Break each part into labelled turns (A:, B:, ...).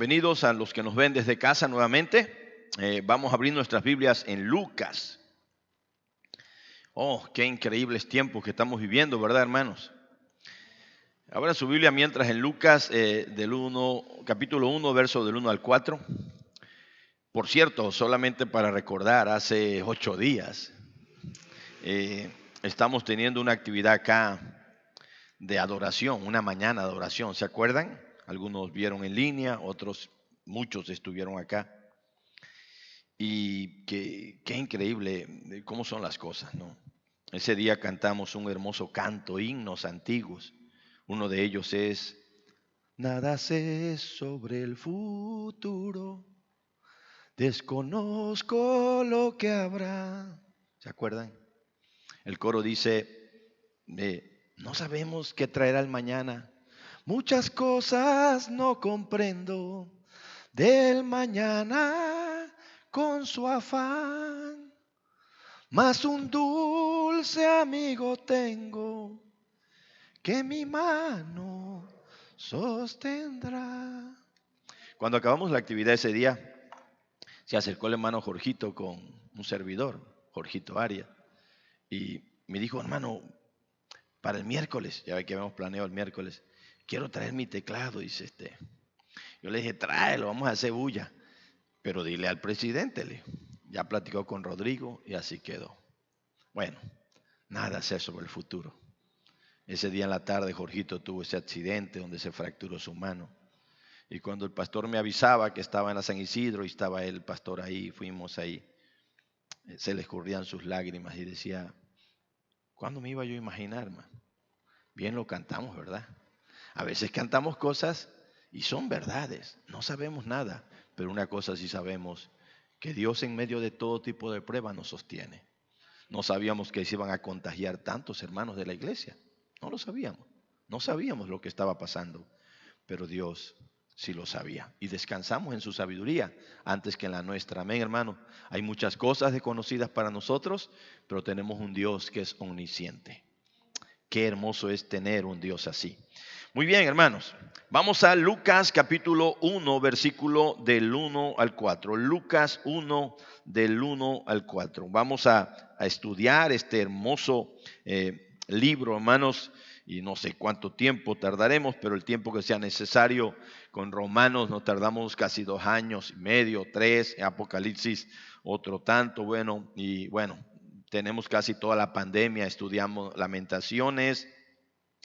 A: bienvenidos a los que nos ven desde casa nuevamente. Vamos a abrir nuestras Biblias en Lucas. Oh, qué increíbles tiempos que estamos viviendo, ¿verdad, hermanos? Abra su Biblia mientras en Lucas, capítulo 1, verso del 1 al 4. Por cierto, solamente para recordar, hace 8 días estamos teniendo una actividad acá de adoración, una mañana de adoración, ¿se acuerdan? Algunos vieron en línea, muchos estuvieron acá. Y qué increíble cómo son las cosas, ¿no? Ese día cantamos un hermoso canto, himnos antiguos. Uno de ellos es: nada sé sobre el futuro, desconozco lo que habrá. ¿Se acuerdan? El coro dice: no sabemos qué traerá el mañana. Muchas cosas no comprendo del mañana con su afán. Mas un dulce amigo tengo que mi mano sostendrá. Cuando acabamos la actividad ese día, se acercó el hermano Jorgito con un servidor, Jorgito Arias, y me dijo: hermano, para el miércoles, ya ve que habíamos planeado el miércoles, quiero traer mi teclado, dice Yo le dije: tráelo, vamos a hacer bulla, pero dile al presidente, ya platicó con Rodrigo y así quedó. Bueno, nada sé sobre el futuro. Ese día en la tarde Jorgito tuvo ese accidente donde se fracturó su mano. Y cuando el pastor me avisaba que estaba en la San Isidro y estaba el pastor ahí, fuimos ahí, se le escurrían sus lágrimas y decía: ¿cuándo me iba yo a imaginar, man? Bien lo cantamos, ¿verdad? A veces cantamos cosas y son verdades, no sabemos nada, pero una cosa sí sabemos, que Dios en medio de todo tipo de pruebas nos sostiene. No sabíamos que se iban a contagiar tantos hermanos de la iglesia, no lo sabíamos, no sabíamos lo que estaba pasando, pero Dios sí lo sabía y descansamos en su sabiduría antes que en la nuestra. Amén, hermano. Hay muchas cosas desconocidas para nosotros, pero tenemos un Dios que es omnisciente. Qué hermoso es tener un Dios así. Muy bien, hermanos. Vamos a Lucas capítulo 1, versículo del 1 al 4. Lucas 1, del 1 al 4. Vamos a estudiar este hermoso libro, hermanos, y no sé cuánto tiempo tardaremos, pero el tiempo que sea necesario. Con Romanos nos tardamos casi 2 años y medio, 3, Apocalipsis otro tanto, tenemos casi toda la pandemia, estudiamos Lamentaciones,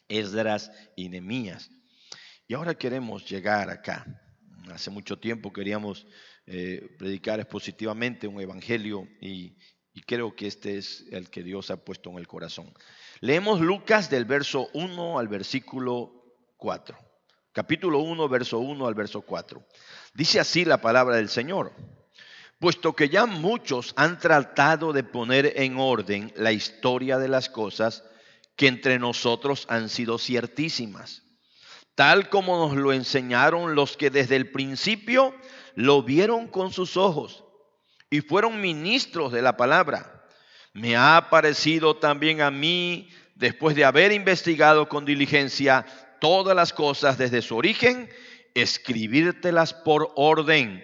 A: Esdras y Nehemías. Y ahora queremos llegar acá. Hace mucho tiempo queríamos predicar expositivamente un evangelio y creo que este es el que Dios ha puesto en el corazón. Leemos Lucas del verso 1 al versículo 4. Capítulo 1, verso 1 al verso 4. Dice así la palabra del Señor: puesto que ya muchos han tratado de poner en orden la historia de las cosas que entre nosotros han sido ciertísimas, tal como nos lo enseñaron los que desde el principio lo vieron con sus ojos y fueron ministros de la palabra. Me ha parecido también a mí, después de haber investigado con diligencia todas las cosas desde su origen, escribírtelas por orden,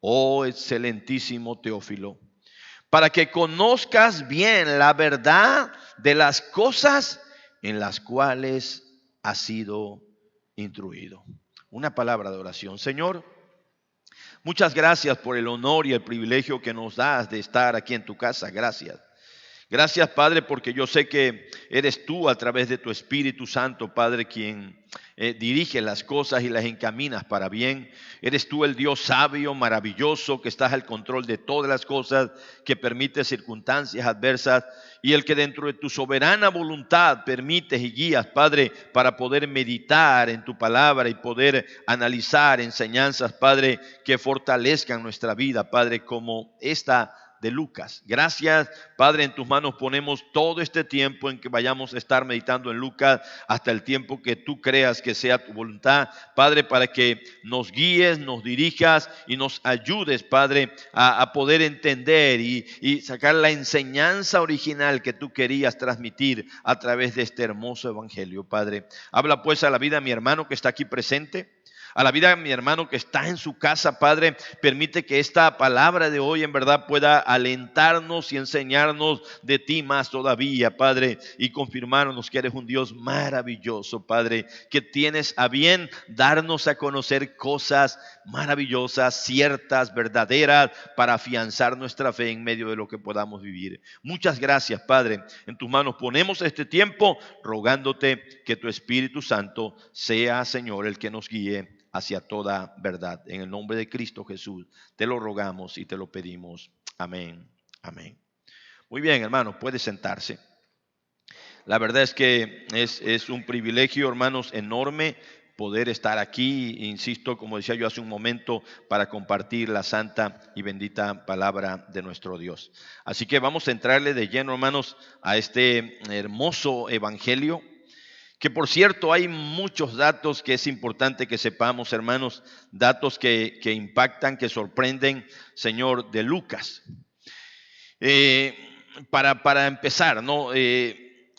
A: oh excelentísimo Teófilo, para que conozcas bien la verdad de las cosas en las cuales has sido instruido. Una palabra de oración. Señor, muchas gracias por el honor y el privilegio que nos das de estar aquí en tu casa. Gracias. Gracias, Padre, porque yo sé que eres tú a través de tu Espíritu Santo, Padre, quien dirige las cosas y las encaminas para bien. Eres tú el Dios sabio, maravilloso, que estás al control de todas las cosas, que permite circunstancias adversas y el que dentro de tu soberana voluntad permites y guías, Padre, para poder meditar en tu palabra y poder analizar enseñanzas, Padre, que fortalezcan nuestra vida, Padre, como esta de Lucas. Gracias, Padre, en tus manos ponemos todo este tiempo en que vayamos a estar meditando en Lucas hasta el tiempo que tú creas que sea tu voluntad, Padre, para que nos guíes, nos dirijas y nos ayudes, Padre, a poder entender y sacar la enseñanza original que tú querías transmitir a través de este hermoso evangelio, Padre. Habla pues a la vida de mi hermano que está aquí presente. A la vida de mi hermano que está en su casa, Padre, permite que esta palabra de hoy en verdad pueda alentarnos y enseñarnos de ti más todavía, Padre, y confirmarnos que eres un Dios maravilloso, Padre, que tienes a bien darnos a conocer cosas maravillosas, ciertas, verdaderas, para afianzar nuestra fe en medio de lo que podamos vivir. Muchas gracias, Padre. En tus manos ponemos este tiempo, rogándote que tu Espíritu Santo sea, Señor, el que nos guíe hacia toda verdad. En el nombre de Cristo Jesús te lo rogamos y te lo pedimos. Amén. Amén. Muy bien, hermanos, puede sentarse. La verdad es que es un privilegio, hermanos, enorme poder estar aquí, insisto, como decía yo hace un momento, para compartir la santa y bendita palabra de nuestro Dios. Así que vamos a entrarle de lleno, hermanos, a este hermoso evangelio, que por cierto hay muchos datos que es importante que sepamos, hermanos, datos que impactan, que sorprenden, Señor, de Lucas. Para empezar, ¿no?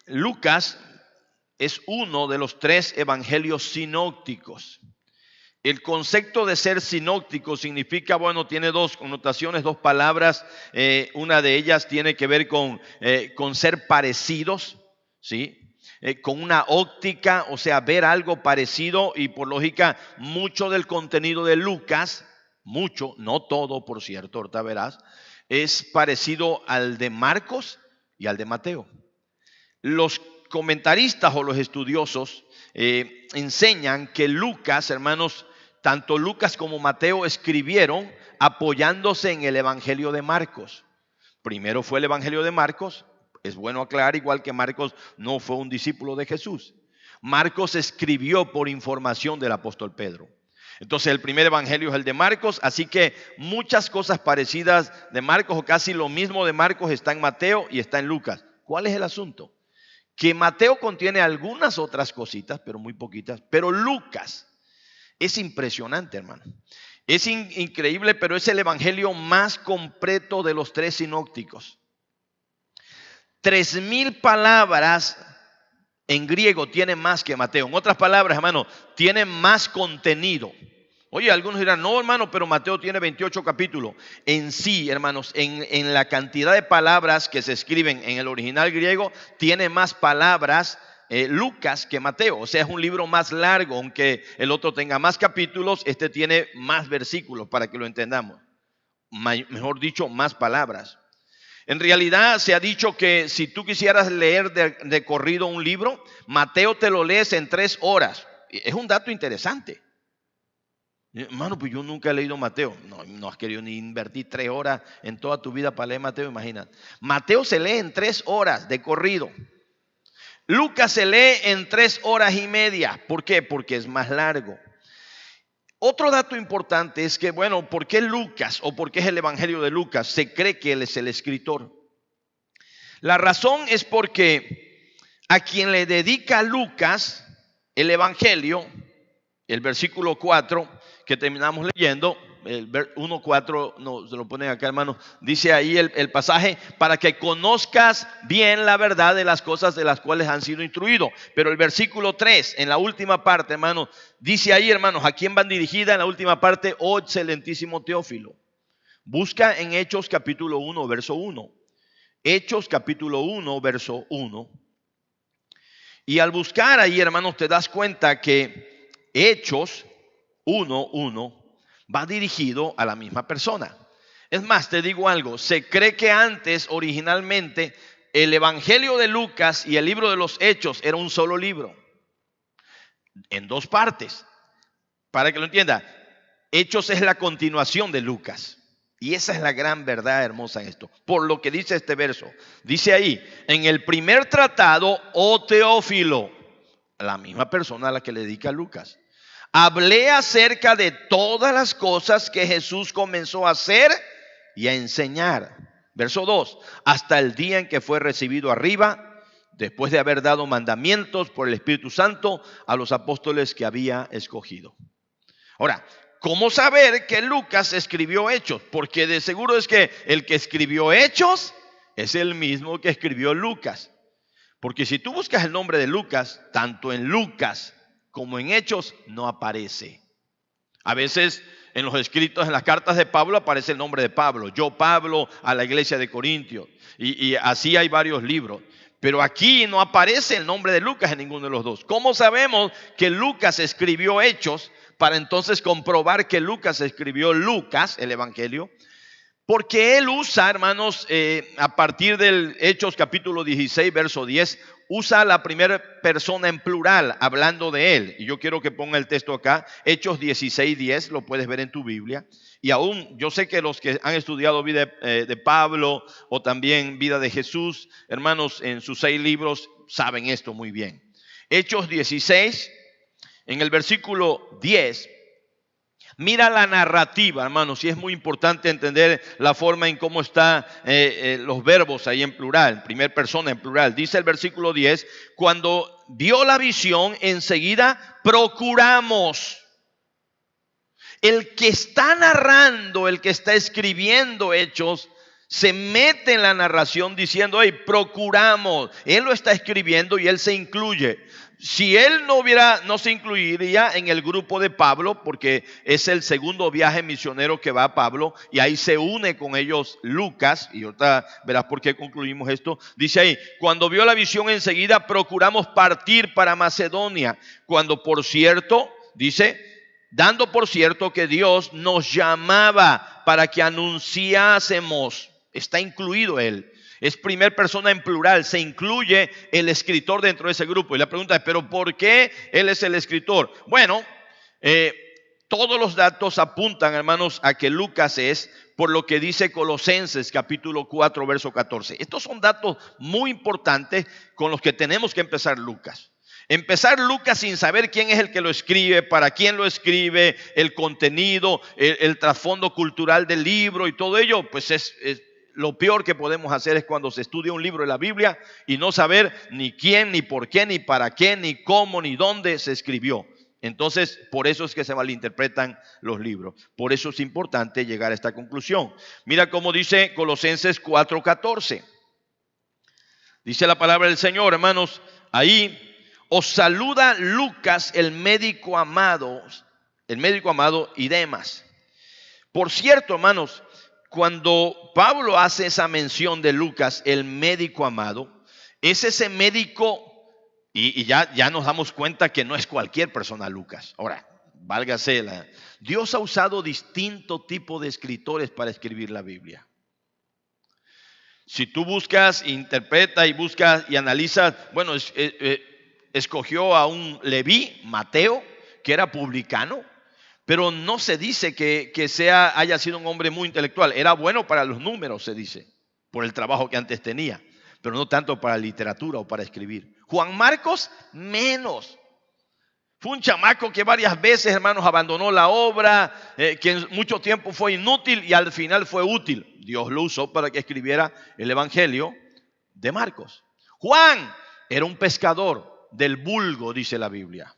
A: Lucas es uno de los 3 evangelios sinópticos. El concepto de ser sinóptico significa, bueno, tiene 2 connotaciones, 2 palabras. Una de ellas tiene que ver con ser parecidos, ¿sí? Con una óptica, o sea, ver algo parecido, y por lógica, mucho del contenido de Lucas, mucho, no todo, por cierto, ahorita verás, es parecido al de Marcos y al de Mateo. Los comentaristas o los estudiosos enseñan que Lucas, hermanos, tanto Lucas como Mateo escribieron apoyándose en el Evangelio de Marcos. Primero fue el Evangelio de Marcos. Es bueno aclarar, igual que Marcos no fue un discípulo de Jesús. Marcos escribió por información del apóstol Pedro. Entonces el primer evangelio es el de Marcos, así que muchas cosas parecidas de Marcos, o casi lo mismo de Marcos, está en Mateo y está en Lucas. ¿Cuál es el asunto? Que Mateo contiene algunas otras cositas, pero muy poquitas, pero Lucas es impresionante, hermano. Es increíble, pero es el evangelio más completo de los 3 sinópticos. 3,000 palabras en griego tiene más que Mateo. En otras palabras, hermano, tiene más contenido. Oye, algunos dirán, no, hermano, pero Mateo tiene 28 capítulos. En sí, hermanos, en la cantidad de palabras que se escriben en el original griego, tiene más palabras Lucas que Mateo. O sea, es un libro más largo, aunque el otro tenga más capítulos, este tiene más versículos, para que lo entendamos. Mejor dicho, más palabras. En realidad se ha dicho que si tú quisieras leer de corrido un libro, Mateo te lo lees en 3 horas. Es un dato interesante. Hermano, pues yo nunca he leído Mateo. No has querido ni invertir 3 horas en toda tu vida para leer Mateo, imagínate. Mateo se lee en 3 horas de corrido. Lucas se lee en 3 horas y media. ¿Por qué? Porque es más largo. Otro dato importante es que, bueno, ¿por qué Lucas o por qué es el evangelio de Lucas? Se cree que él es el escritor. La razón es porque a quien le dedica Lucas el evangelio, el versículo 4 que terminamos leyendo, el 1:4, no, se lo ponen acá, hermano, dice ahí el pasaje, para que conozcas bien la verdad de las cosas de las cuales han sido instruidos. Pero el versículo 3, en la última parte, hermano, dice ahí, hermanos, ¿a quién van dirigida en la última parte? Oh, excelentísimo Teófilo. Busca en Hechos capítulo 1, verso 1. Hechos capítulo 1, verso 1. Y al buscar ahí, hermanos, te das cuenta que Hechos 1:1 va dirigido a la misma persona. Es más, te digo algo, se cree que antes, originalmente, el evangelio de Lucas y el libro de los Hechos era un solo libro, en 2 partes. Para que lo entienda, Hechos es la continuación de Lucas. Y esa es la gran verdad hermosa en esto. Por lo que dice este verso, dice ahí, en el primer tratado, oh Teófilo, la misma persona a la que le dedica Lucas, hablé acerca de todas las cosas que Jesús comenzó a hacer y a enseñar. Verso 2, hasta el día en que fue recibido arriba, después de haber dado mandamientos por el Espíritu Santo a los apóstoles que había escogido. Ahora, ¿cómo saber que Lucas escribió Hechos? Porque de seguro es que el que escribió Hechos es el mismo que escribió Lucas. Porque si tú buscas el nombre de Lucas, tanto en Lucas como en Hechos, no aparece. A veces en los escritos, en las cartas de Pablo aparece el nombre de Pablo. Yo, Pablo, a la iglesia de Corintios. Y así hay varios libros. Pero aquí no aparece el nombre de Lucas en ninguno de los dos. ¿Cómo sabemos que Lucas escribió Hechos para entonces comprobar que Lucas escribió Lucas, el Evangelio? Porque él usa, hermanos, a partir del Hechos capítulo 16, verso 10, usa la primera persona en plural, hablando de él. Y yo quiero que ponga el texto acá, Hechos 16, 10, lo puedes ver en tu Biblia. Y aún, yo sé que los que han estudiado vida de Pablo o también vida de Jesús, hermanos, en sus 6 libros, saben esto muy bien. Hechos 16, en el versículo 10, mira la narrativa, hermanos, y es muy importante entender la forma en cómo están los verbos ahí en plural, primer persona en plural. Dice el versículo 10, cuando vio la visión, enseguida procuramos. El que está narrando, el que está escribiendo Hechos, se mete en la narración diciendo, hey, procuramos. Él lo está escribiendo y él se incluye. Si él no se incluiría en el grupo de Pablo, porque es el segundo viaje misionero que va a Pablo, y ahí se une con ellos Lucas, y ahorita verás por qué concluimos esto. Dice ahí, cuando vio la visión enseguida procuramos partir para Macedonia, cuando por cierto, dice, dando por cierto que Dios nos llamaba para que anunciásemos. Está incluido él. Es primer persona en plural, se incluye el escritor dentro de ese grupo. Y la pregunta es, ¿pero por qué él es el escritor? Bueno, todos los datos apuntan, hermanos, a que Lucas es, por lo que dice Colosenses capítulo 4, verso 14. Estos son datos muy importantes con los que tenemos que empezar Lucas. Empezar Lucas sin saber quién es el que lo escribe, para quién lo escribe, el contenido, el trasfondo cultural del libro y todo ello, pues es lo peor que podemos hacer es cuando se estudia un libro de la Biblia y no saber ni quién, ni por qué, ni para qué, ni cómo, ni dónde se escribió. Entonces, por eso es que se malinterpretan los libros. Por eso es importante llegar a esta conclusión. Mira cómo dice Colosenses 4:14. Dice la palabra del Señor, hermanos, ahí os saluda Lucas, el médico amado y Demas. Por cierto, hermanos, cuando Pablo hace esa mención de Lucas, el médico amado, es ese médico, y ya nos damos cuenta que no es cualquier persona Lucas. Ahora, válgase, Dios ha usado distinto tipo de escritores para escribir la Biblia. Si tú buscas, interpreta y buscas y analizas, bueno, escogió a un Leví, Mateo, que era publicano, pero no se dice que haya sido un hombre muy intelectual. Era bueno para los números, se dice, por el trabajo que antes tenía, pero no tanto para literatura o para escribir. Juan Marcos, menos. Fue un chamaco que varias veces, hermanos, abandonó la obra, que en mucho tiempo fue inútil y al final fue útil. Dios lo usó para que escribiera el Evangelio de Marcos. Juan era un pescador del vulgo, dice la Biblia.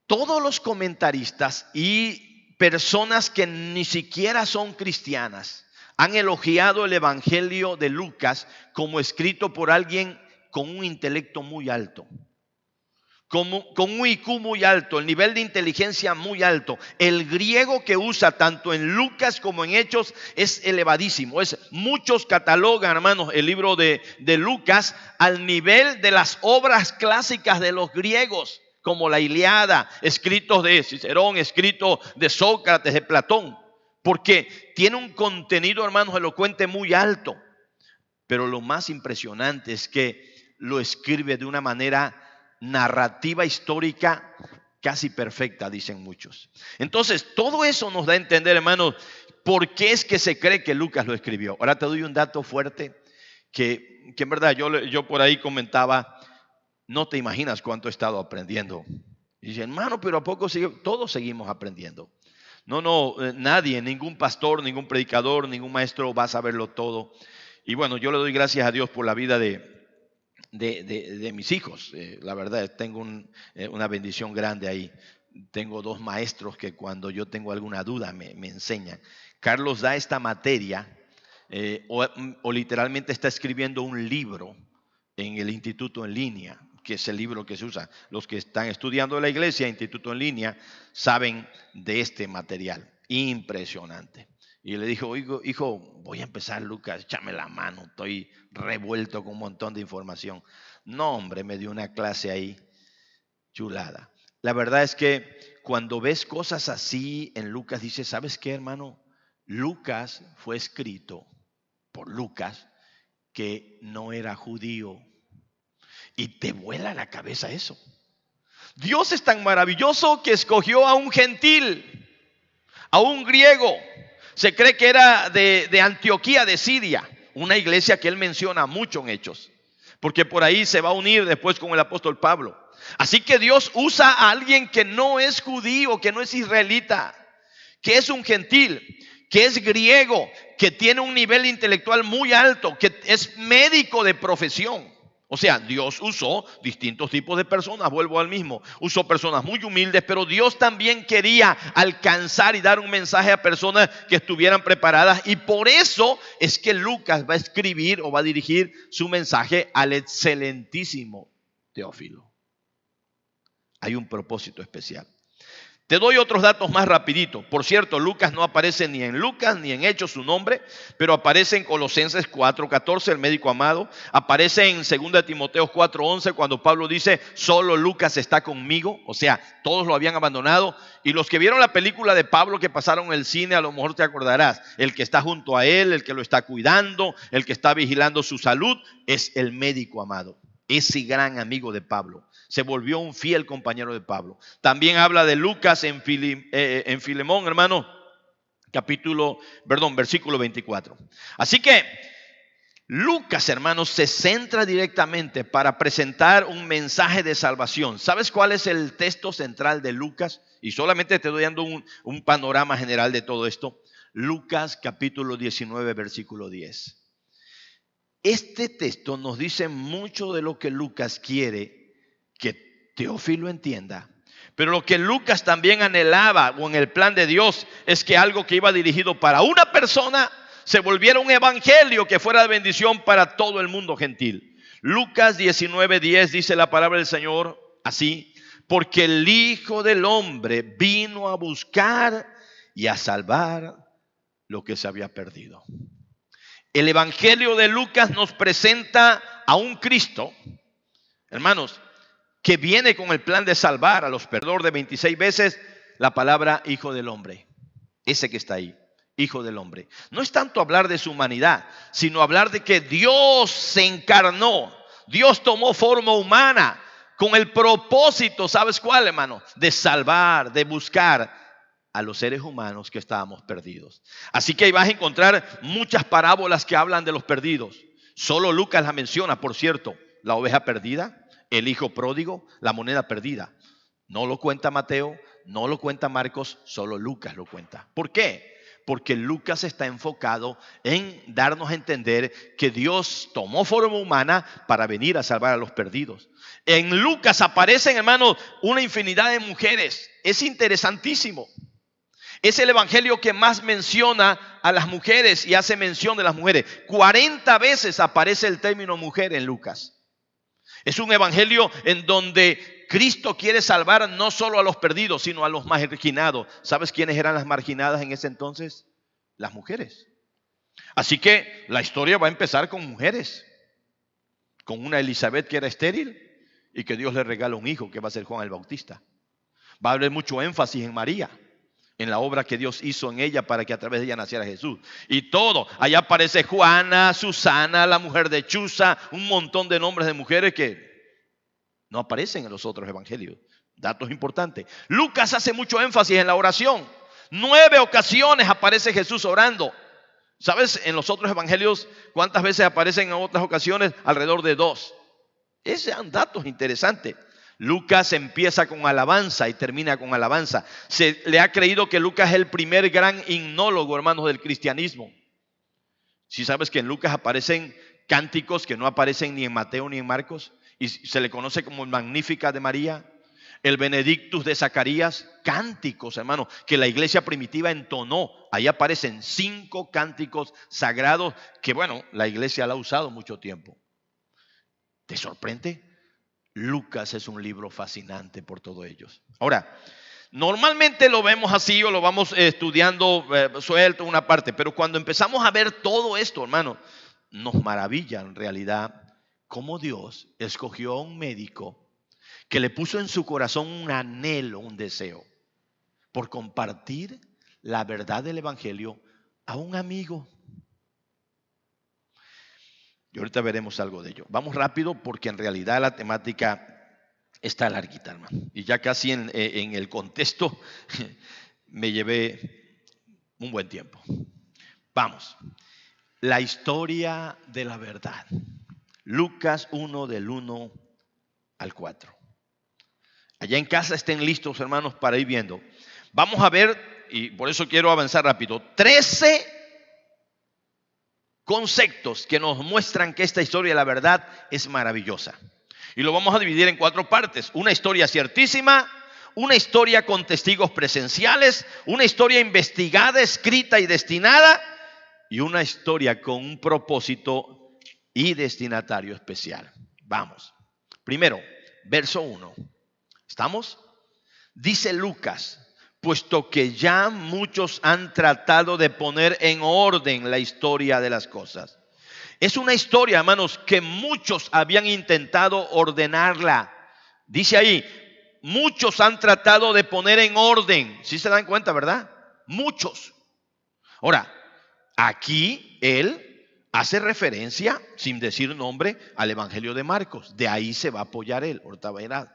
A: Todos los comentaristas y personas que ni siquiera son cristianas han elogiado el Evangelio de Lucas como escrito por alguien con un intelecto muy alto, con un IQ muy alto, el nivel de inteligencia muy alto. El griego que usa tanto en Lucas como en Hechos es elevadísimo. Muchos catalogan, hermanos, el libro de Lucas al nivel de las obras clásicas de los griegos, como la Ilíada, escritos de Cicerón, escritos de Sócrates, de Platón, porque tiene un contenido, hermanos, elocuente muy alto. Pero lo más impresionante es que lo escribe de una manera narrativa histórica casi perfecta, dicen muchos. Entonces, todo eso nos da a entender, hermanos, por qué es que se cree que Lucas lo escribió. Ahora te doy un dato fuerte que en verdad yo por ahí comentaba. No te imaginas cuánto he estado aprendiendo. Y dice, hermano, pero ¿a poco todos seguimos aprendiendo? No, nadie, ningún pastor, ningún predicador, ningún maestro va a saberlo todo. Y bueno, yo le doy gracias a Dios por la vida de mis hijos. La verdad, tengo una bendición grande ahí. Tengo 2 maestros que cuando yo tengo alguna duda me enseñan. Carlos da esta materia o literalmente está escribiendo un libro en el instituto en línea. que es el libro que se usa. Los que están estudiando en la iglesia, Instituto en Línea, saben de este material. Impresionante. Y le dijo, hijo, voy a empezar, Lucas, échame la mano, estoy revuelto con un montón de información. No, hombre, me dio una clase ahí chulada. La verdad es que cuando ves cosas así en Lucas, dices, ¿sabes qué, hermano? Lucas fue escrito por Lucas, que no era judío. Y te vuela la cabeza eso. Dios es tan maravilloso que escogió a un gentil, a un griego. Se cree que era de Antioquía de Siria, una iglesia que él menciona mucho en Hechos, porque por ahí se va a unir después con el apóstol Pablo. Así que Dios usa a alguien que no es judío, que no es israelita, que es un gentil, que es griego, que tiene un nivel intelectual muy alto, que es médico de profesión. O sea, Dios usó distintos tipos de personas, vuelvo al mismo. Usó personas muy humildes, pero Dios también quería alcanzar y dar un mensaje a personas que estuvieran preparadas. Y por eso es que Lucas va a escribir o va a dirigir su mensaje al excelentísimo Teófilo. Hay un propósito especial. Te doy otros datos más rapidito. Por cierto, Lucas no aparece ni en Lucas ni en Hechos su nombre, pero aparece en Colosenses 4:14, el médico amado. Aparece en 2 Timoteo 4:11, cuando Pablo dice, solo Lucas está conmigo. O sea, todos lo habían abandonado. Y los que vieron la película de Pablo que pasaron en el cine, a lo mejor te acordarás. El que está junto a él, el que lo está cuidando, el que está vigilando su salud, es el médico amado. Ese gran amigo de Pablo. Se volvió un fiel compañero de Pablo. También habla de Lucas en Filemón, hermano, versículo 24. Así que Lucas, hermanos, se centra directamente para presentar un mensaje de salvación. ¿Sabes cuál es el texto central de Lucas? Y solamente te doy dando un panorama general de todo esto. Lucas capítulo 19, versículo 10. Este texto nos dice mucho de lo que Lucas quiere que Teófilo entienda. Pero lo que Lucas también anhelaba, o en el plan de Dios, es que algo que iba dirigido para una persona se volviera un evangelio que fuera de bendición para todo el mundo gentil. Lucas 19:10 dice la palabra del Señor así: porque el Hijo del Hombre vino a buscar y a salvar lo que se había perdido. El evangelio de Lucas nos presenta a un Cristo, hermanos, que viene con el plan de salvar a los perdedores de 26 veces la palabra Hijo del Hombre. Ese que está ahí, Hijo del Hombre. No es tanto hablar de su humanidad, sino hablar de que Dios se encarnó. Dios tomó forma humana con el propósito, ¿sabes cuál, hermano? De salvar, de buscar a los seres humanos que estábamos perdidos. Así que ahí vas a encontrar muchas parábolas que hablan de los perdidos. Solo Lucas la menciona, por cierto. La oveja perdida, el hijo pródigo, la moneda perdida. No lo cuenta Mateo, no lo cuenta Marcos, solo Lucas lo cuenta. ¿Por qué? Porque Lucas está enfocado en darnos a entender que Dios tomó forma humana para venir a salvar a los perdidos. En Lucas aparecen, hermanos, una infinidad de mujeres. Es interesantísimo. Es el evangelio que más menciona a las mujeres y hace mención de las mujeres. 40 veces aparece el término mujer en Lucas. Es un evangelio en donde Cristo quiere salvar no solo a los perdidos, sino a los marginados. ¿Sabes quiénes eran las marginadas en ese entonces? Las mujeres. Así que la historia va a empezar con mujeres. Con una Elizabeth que era estéril y que Dios le regala un hijo que va a ser Juan el Bautista. Va a haber mucho énfasis en María, en la obra que Dios hizo en ella para que a través de ella naciera Jesús. Y todo, allá aparece Juana, Susana, la mujer de Chuza, un montón de nombres de mujeres que no aparecen en los otros evangelios. Datos importantes. Lucas hace mucho énfasis en la oración. 9 ocasiones aparece Jesús orando. ¿Sabes? En los otros evangelios, ¿cuántas veces aparecen en otras ocasiones? Alrededor de 2. Esos son datos interesantes. Lucas empieza con alabanza y termina con alabanza. Se le ha creído que Lucas es el primer gran himnólogo, hermanos, del cristianismo. Si sabes que en Lucas aparecen cánticos que no aparecen ni en Mateo ni en Marcos, y se le conoce como el Magnífica de María, el Benedictus de Zacarías, cánticos, hermanos, que la iglesia primitiva entonó. Ahí aparecen 5 cánticos sagrados que, bueno, la iglesia la ha usado mucho tiempo. ¿Te sorprende? Lucas es un libro fascinante por todo ello. Ahora, normalmente lo vemos así o lo vamos estudiando suelto una parte, pero cuando empezamos a ver todo esto, hermano, nos maravilla en realidad cómo Dios escogió a un médico que le puso en su corazón un anhelo, un deseo por compartir la verdad del evangelio a un amigo. Y ahorita veremos algo de ello. Vamos rápido porque en realidad la temática está larguita, hermano. Y ya casi en el contexto me llevé un buen tiempo. Vamos. La historia de la verdad. Lucas 1 del 1 al 4. Allá en casa estén listos, hermanos, para ir viendo. Vamos a ver, y por eso quiero avanzar rápido, 13 conceptos que nos muestran que esta historia de la verdad es maravillosa. Y lo vamos a dividir en 4 partes. Una historia ciertísima, una historia con testigos presenciales, una historia investigada, escrita y destinada, y una historia con un propósito y destinatario especial. Vamos. Primero, verso 1. ¿Estamos? Dice Lucas: puesto que ya muchos han tratado de poner en orden la historia de las cosas. Es una historia, hermanos, que muchos habían intentado ordenarla. Dice ahí, muchos han tratado de poner en orden. ¿Sí se dan cuenta, verdad? Muchos. Ahora, aquí él hace referencia, sin decir nombre, al Evangelio de Marcos. De ahí se va a apoyar él. Ahorita verá.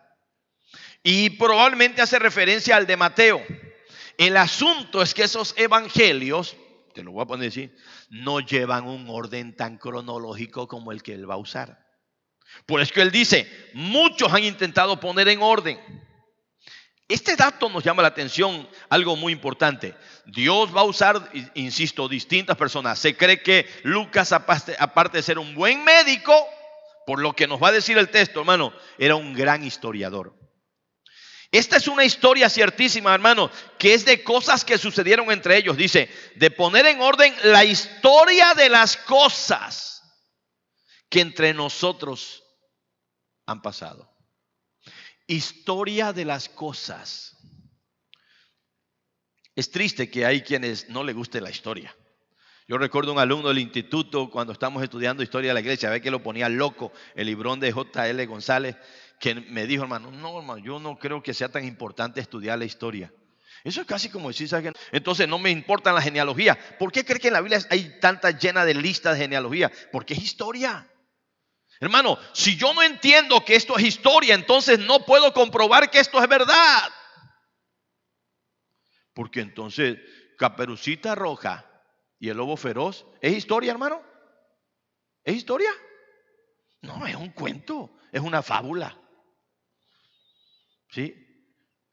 A: Y probablemente hace referencia al de Mateo. El asunto es que esos evangelios, te lo voy a poner así, no llevan un orden tan cronológico como el que él va a usar. Por eso que él dice, muchos han intentado poner en orden. Este dato nos llama la atención, algo muy importante. Dios va a usar, insisto, distintas personas. Se cree que Lucas, aparte de ser un buen médico, por lo que nos va a decir el texto, hermano, era un gran historiador. Esta es una historia ciertísima, hermano, que es de cosas que sucedieron entre ellos. Dice, de poner en orden la historia de las cosas que entre nosotros han pasado. Historia de las cosas. Es triste que hay quienes no les guste la historia. Yo recuerdo un alumno del instituto cuando estamos estudiando historia de la iglesia, a ver que lo ponía loco, el librón de J.L. González, que me dijo, hermano, yo no creo que sea tan importante estudiar la historia. Eso es casi como decir, ¿sabes qué? Entonces no me importan las genealogías. ¿Por qué cree que en la Biblia hay tanta llena de listas de genealogía? Porque es historia. Hermano, si yo no entiendo que esto es historia, entonces no puedo comprobar que esto es verdad. Porque entonces Caperucita Roja y el lobo feroz, ¿es historia, hermano? ¿Es historia? No, es un cuento, es una fábula. ¿Sí?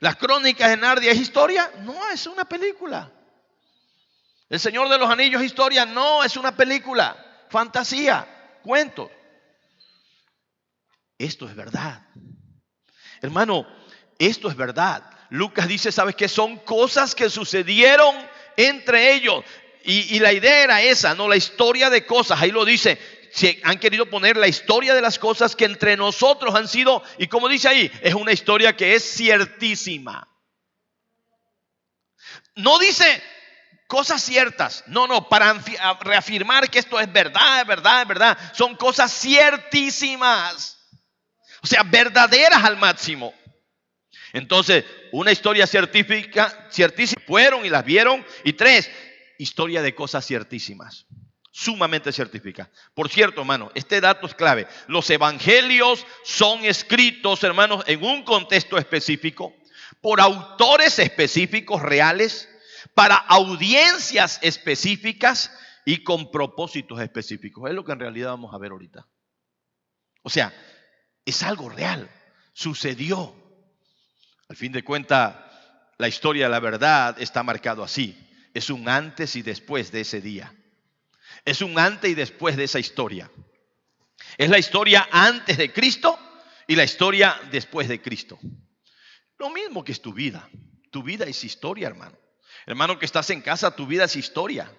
A: Las crónicas de Narnia, ¿es historia? No, es una película. El Señor de los Anillos, ¿es historia? No, es una película. Fantasía, cuentos. Esto es verdad. Hermano, esto es verdad. Lucas dice, ¿sabes qué? Son cosas que sucedieron entre ellos. Y la idea era esa, ¿no? La historia de cosas. Ahí lo dice. Si han querido poner la historia de las cosas que entre nosotros han sido, y como dice ahí, es una historia que es ciertísima. No dice cosas ciertas, no, para reafirmar que esto es verdad, es verdad, es verdad. Son cosas ciertísimas, o sea, verdaderas al máximo. Entonces, una historia ciertísima, fueron y las vieron. Y 3, historia de cosas ciertísimas. Sumamente certificada. Por cierto, hermano, este dato es clave. Los evangelios son escritos, hermanos, en un contexto específico, por autores específicos, reales, para audiencias específicas y con propósitos específicos. Es lo que en realidad vamos a ver ahorita. O sea, es algo real. Sucedió. Al fin de cuentas, la historia de la verdad está marcado así. Es un antes y después de ese día. Es un antes y después de esa historia. Es la historia antes de Cristo y la historia después de Cristo. Lo mismo que es tu vida. Tu vida es historia, hermano. Hermano que estás en casa, tu vida es historia.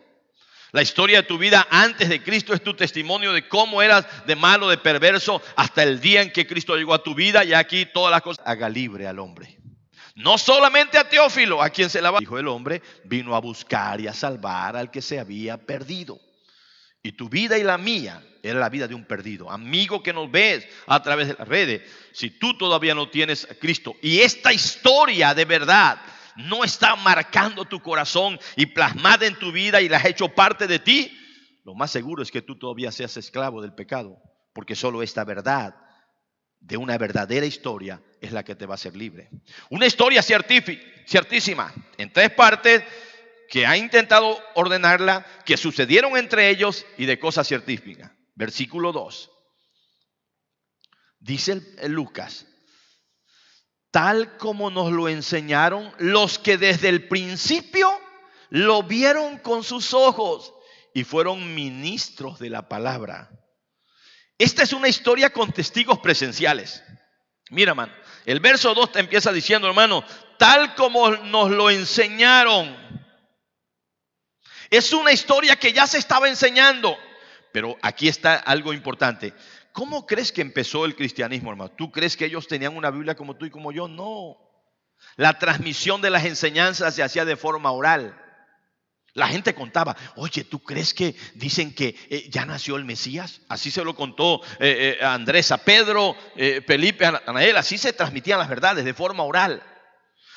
A: La historia de tu vida antes de Cristo es tu testimonio de cómo eras de malo, de perverso, hasta el día en que Cristo llegó a tu vida, y aquí todas las cosas. Haga libre al hombre. No solamente a Teófilo, a quien se la va. Hijo del hombre vino a buscar y a salvar al que se había perdido. Y tu vida y la mía era la vida de un perdido. Amigo que nos ves a través de las redes, si tú todavía no tienes a Cristo y esta historia de verdad no está marcando tu corazón y plasmada en tu vida y la has hecho parte de ti, lo más seguro es que tú todavía seas esclavo del pecado, porque solo esta verdad de una verdadera historia es la que te va a hacer libre. Una historia ciertísima, en 3 partes, que ha intentado ordenarla, que sucedieron entre ellos y de cosas científicas. Versículo 2. Dice el Lucas: tal como nos lo enseñaron los que desde el principio lo vieron con sus ojos y fueron ministros de la palabra. Esta es una historia con testigos presenciales. Mira, hermano, el verso 2 te empieza diciendo, hermano, tal como nos lo enseñaron. Es una historia que ya se estaba enseñando. Pero aquí está algo importante. ¿Cómo crees que empezó el cristianismo, hermano? ¿Tú crees que ellos tenían una Biblia como tú y como yo? No. La transmisión de las enseñanzas se hacía de forma oral. La gente contaba, oye, ¿tú crees que dicen que ya nació el Mesías? Así se lo contó a Andrés, a Pedro, Felipe, a Anael. Así se transmitían las verdades de forma oral.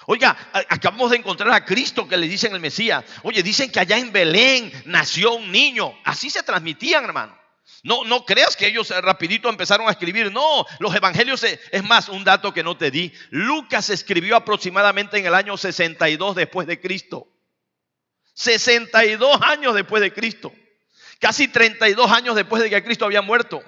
A: Oiga, acabamos de encontrar a Cristo, que le dicen el Mesías. Oye, dicen que allá en Belén nació un niño. Así se transmitían, hermano. No creas que ellos rapidito empezaron a escribir. No, los evangelios, es más, un dato que no te di. Lucas escribió aproximadamente en el año 62 después de Cristo. 62 años después de Cristo. Casi 32 años después de que Cristo había muerto.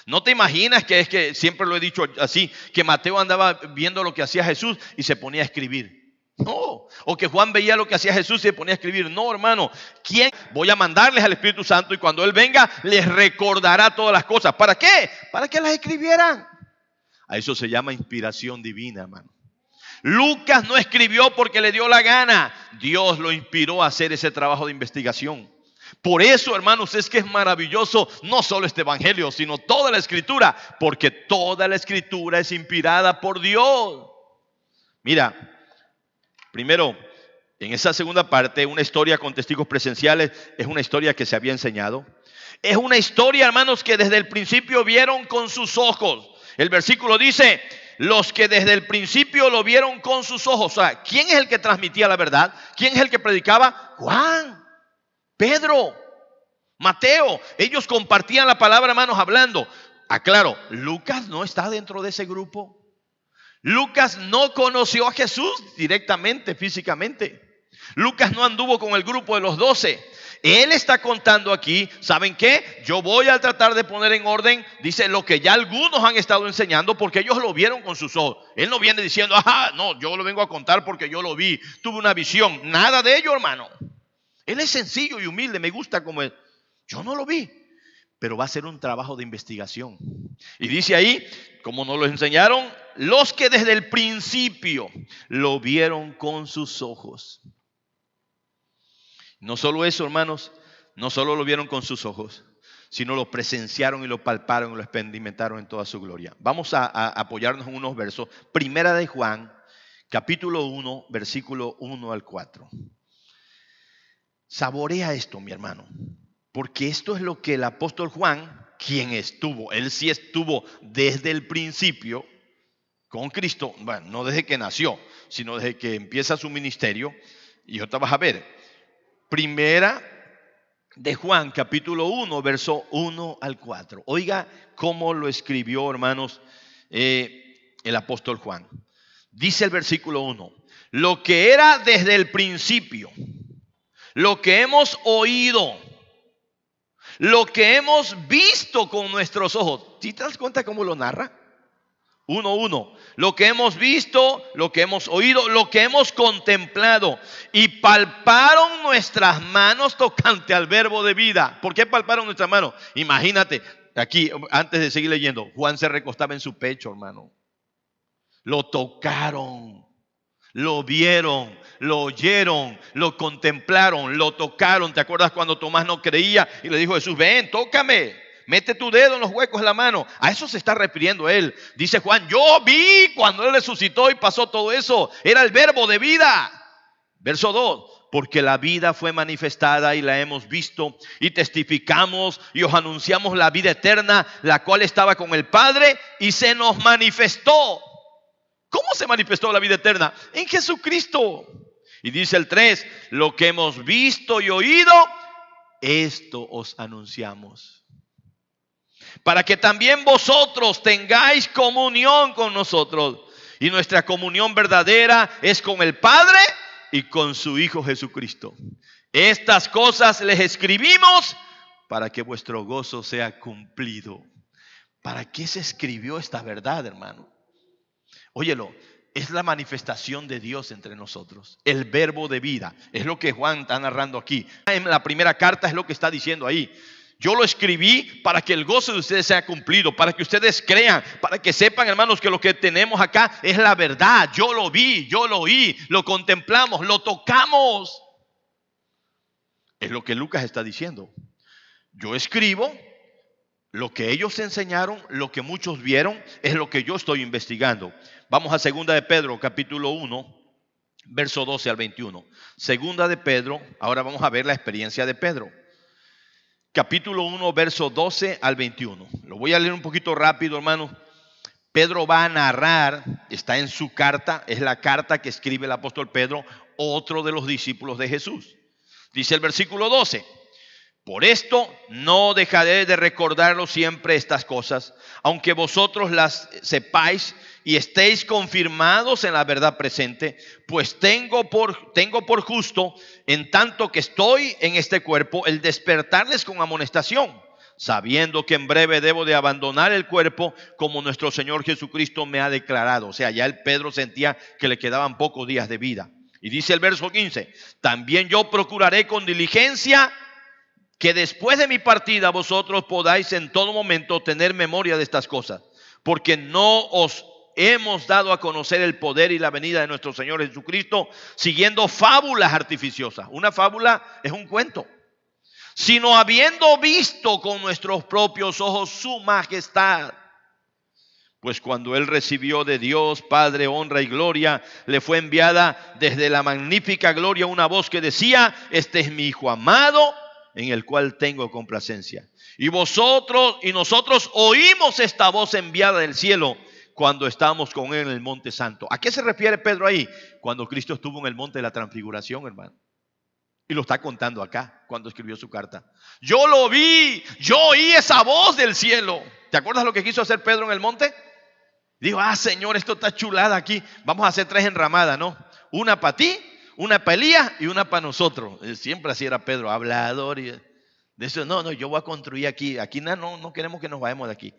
A: ¿No te imaginas que es que, siempre lo he dicho así, que Mateo andaba viendo lo que hacía Jesús y se ponía a escribir? No. O que Juan veía lo que hacía Jesús y se ponía a escribir. No, hermano. ¿Quién? Voy a mandarles al Espíritu Santo y cuando Él venga les recordará todas las cosas. ¿Para qué? Para que las escribieran. A eso se llama inspiración divina, hermano. Lucas no escribió porque le dio la gana. Dios lo inspiró a hacer ese trabajo de investigación. Por eso, hermanos, es que es maravilloso no solo este evangelio, sino toda la escritura, porque toda la escritura es inspirada por Dios. Mira, primero, en esa segunda parte, una historia con testigos presenciales, es una historia que se había enseñado. Es una historia, hermanos, que desde el principio vieron con sus ojos. El versículo dice, los que desde el principio lo vieron con sus ojos. O sea, ¿quién es el que transmitía la verdad? ¿Quién es el que predicaba? Juan, Pedro, Mateo. Ellos compartían la palabra, hermanos, hablando. Aclaro, Lucas no está dentro de ese grupo. Lucas no conoció a Jesús directamente, físicamente. Lucas no anduvo con el grupo de los 12. Él está contando aquí, ¿saben qué? Yo voy a tratar de poner en orden, dice, lo que ya algunos han estado enseñando porque ellos lo vieron con sus ojos. Él no viene diciendo, ajá, no, yo lo vengo a contar porque yo lo vi, tuve una visión. Nada de ello, hermano. Él es sencillo y humilde, me gusta como él. Yo no lo vi, pero va a ser un trabajo de investigación. Y dice ahí, como nos lo enseñaron, los que desde el principio lo vieron con sus ojos. No solo eso, hermanos, no solo lo vieron con sus ojos, sino lo presenciaron y lo palparon y lo experimentaron en toda su gloria. Vamos a apoyarnos en unos versos. Primera de Juan, capítulo 1, versículo 1 al 4. Saborea esto, mi hermano, porque esto es lo que el apóstol Juan, quien estuvo, él sí estuvo desde el principio con Cristo, bueno, no desde que nació, sino desde que empieza su ministerio, y ahorita vas a ver. Primera de Juan, capítulo 1, verso 1 al 4. Oiga cómo lo escribió, hermanos, el apóstol Juan. Dice el versículo 1, lo que era desde el principio, lo que hemos oído, lo que hemos visto con nuestros ojos. ¿Sí te das cuenta cómo lo narra? 1:1. Lo que hemos visto, lo que hemos oído, lo que hemos contemplado. Y palparon nuestras manos tocante al verbo de vida. ¿Por qué palparon nuestras manos? Imagínate, aquí, antes de seguir leyendo, Juan se recostaba en su pecho, hermano. Lo tocaron. Lo vieron, lo oyeron, lo contemplaron, lo tocaron. ¿Te acuerdas cuando Tomás no creía y le dijo a Jesús, ven, tócame, mete tu dedo en los huecos de la mano? A eso se está refiriendo él. Dice Juan, yo vi cuando él resucitó y pasó todo eso. Era el verbo de vida. Verso 2. Porque la vida fue manifestada y la hemos visto y testificamos y os anunciamos la vida eterna, la cual estaba con el Padre y se nos manifestó. ¿Cómo se manifestó la vida eterna? En Jesucristo. Y dice el 3, lo que hemos visto y oído, esto os anunciamos. Para que también vosotros tengáis comunión con nosotros. Y nuestra comunión verdadera es con el Padre y con su Hijo Jesucristo. Estas cosas les escribimos para que vuestro gozo sea cumplido. ¿Para qué se escribió esta verdad, hermano? Óyelo, es la manifestación de Dios entre nosotros. El verbo de vida. Es lo que Juan está narrando aquí. En la primera carta es lo que está diciendo ahí. Yo lo escribí para que el gozo de ustedes sea cumplido, para que ustedes crean, para que sepan, hermanos, que lo que tenemos acá es la verdad. Yo lo vi, yo lo oí, lo contemplamos, lo tocamos. Es lo que Lucas está diciendo. Yo escribo lo que ellos enseñaron, lo que muchos vieron, es lo que yo estoy investigando. Vamos a 2 de Pedro, capítulo 1, verso 12 al 21. 2 de Pedro, ahora vamos a ver la experiencia de Pedro. Capítulo 1, verso 12 al 21. Lo voy a leer un poquito rápido, hermano. Pedro va a narrar, está en su carta, es la carta que escribe el apóstol Pedro, otro de los discípulos de Jesús. Dice el versículo 12. Por esto no dejaré de recordaros siempre estas cosas, aunque vosotros las sepáis y estéis confirmados en la verdad presente, pues tengo por justo, en tanto que estoy en este cuerpo, el despertarles con amonestación, sabiendo que en breve debo de abandonar el cuerpo, como nuestro Señor Jesucristo me ha declarado. O sea, ya el Pedro sentía que le quedaban pocos días de vida. Y dice el verso 15, también yo procuraré con diligencia que después de mi partida vosotros podáis en todo momento tener memoria de estas cosas, porque no os hemos dado a conocer el poder y la venida de nuestro Señor Jesucristo siguiendo fábulas artificiosas. Una fábula es un cuento. Sino habiendo visto con nuestros propios ojos su majestad. Pues cuando él recibió de Dios Padre honra y gloria, le fue enviada desde la magnífica gloria una voz que decía, este es mi Hijo amado, en el cual tengo complacencia. Y nosotros oímos esta voz enviada del cielo cuando estábamos con él en el monte santo. ¿A qué se refiere Pedro ahí? Cuando Cristo estuvo en el monte de la transfiguración, hermano. Y lo está contando acá cuando escribió su carta. Yo lo vi, yo oí esa voz del cielo. ¿Te acuerdas lo que quiso hacer Pedro en el monte? Dijo, Señor, esto está chulada aquí. Vamos a hacer 3 enramadas, ¿no? Una para ti, una para Elías y una para nosotros. Siempre así era Pedro, hablador. Y de eso, no, yo voy a construir aquí. Aquí no queremos que nos vayamos de aquí.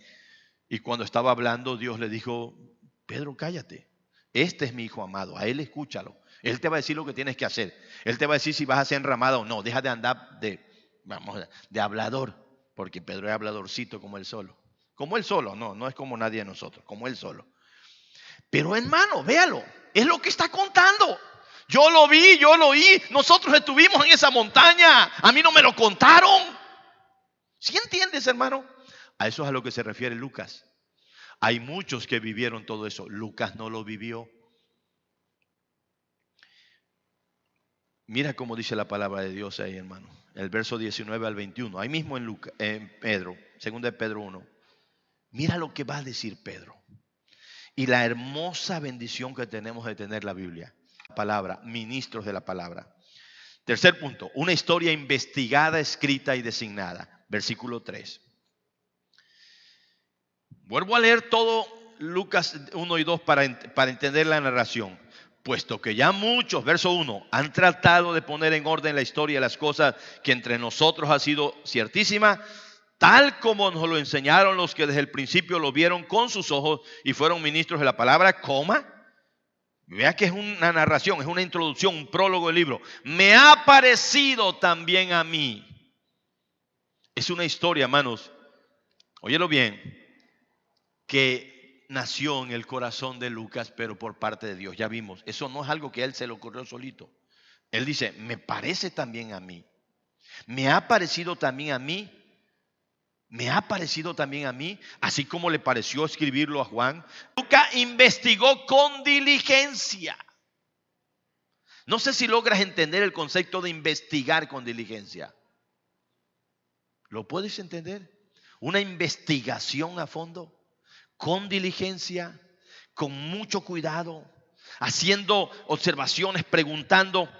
A: Y cuando estaba hablando, Dios le dijo, Pedro, cállate. Este es mi Hijo amado, a él escúchalo. Él te va a decir lo que tienes que hacer. Él te va a decir si vas a hacer enramada o no. Deja de andar de hablador, porque Pedro es habladorcito como él solo. Como él solo, no es como nadie de nosotros, como él solo. Pero hermano, véalo, es lo que está contando. Yo lo vi, yo lo oí, nosotros estuvimos en esa montaña, a mí no me lo contaron. ¿Sí entiendes, hermano? A eso es a lo que se refiere Lucas. Hay muchos que vivieron todo eso, Lucas no lo vivió. Mira cómo dice la palabra de Dios ahí, hermano. El verso 19 al 21, ahí mismo en Pedro, 2 de Pedro 1. Mira lo que va a decir Pedro. Y la hermosa bendición que tenemos de tener la Biblia. La palabra, ministros de la palabra. Tercer punto, una historia investigada, escrita y designada. Versículo 3. Vuelvo a leer todo Lucas 1 y 2 para entender la narración. Puesto que ya muchos, verso 1, han tratado de poner en orden la historia de las cosas que entre nosotros ha sido ciertísima, tal como nos lo enseñaron los que desde el principio lo vieron con sus ojos y fueron ministros de la palabra, vea que es una narración, es una introducción, un prólogo del libro. Me ha parecido también a mí. Es una historia, hermanos, óyelo bien, que nació en el corazón de Lucas, pero por parte de Dios. Ya vimos, eso no es algo que a él se le ocurrió solito. Él dice, me parece también a mí. Me ha parecido también a mí. Me ha parecido también a mí, así como le pareció escribirlo a Juan. Lucas investigó con diligencia. No sé si logras entender el concepto de investigar con diligencia. ¿Lo puedes entender? Una investigación a fondo, con diligencia, con mucho cuidado, haciendo observaciones, preguntando.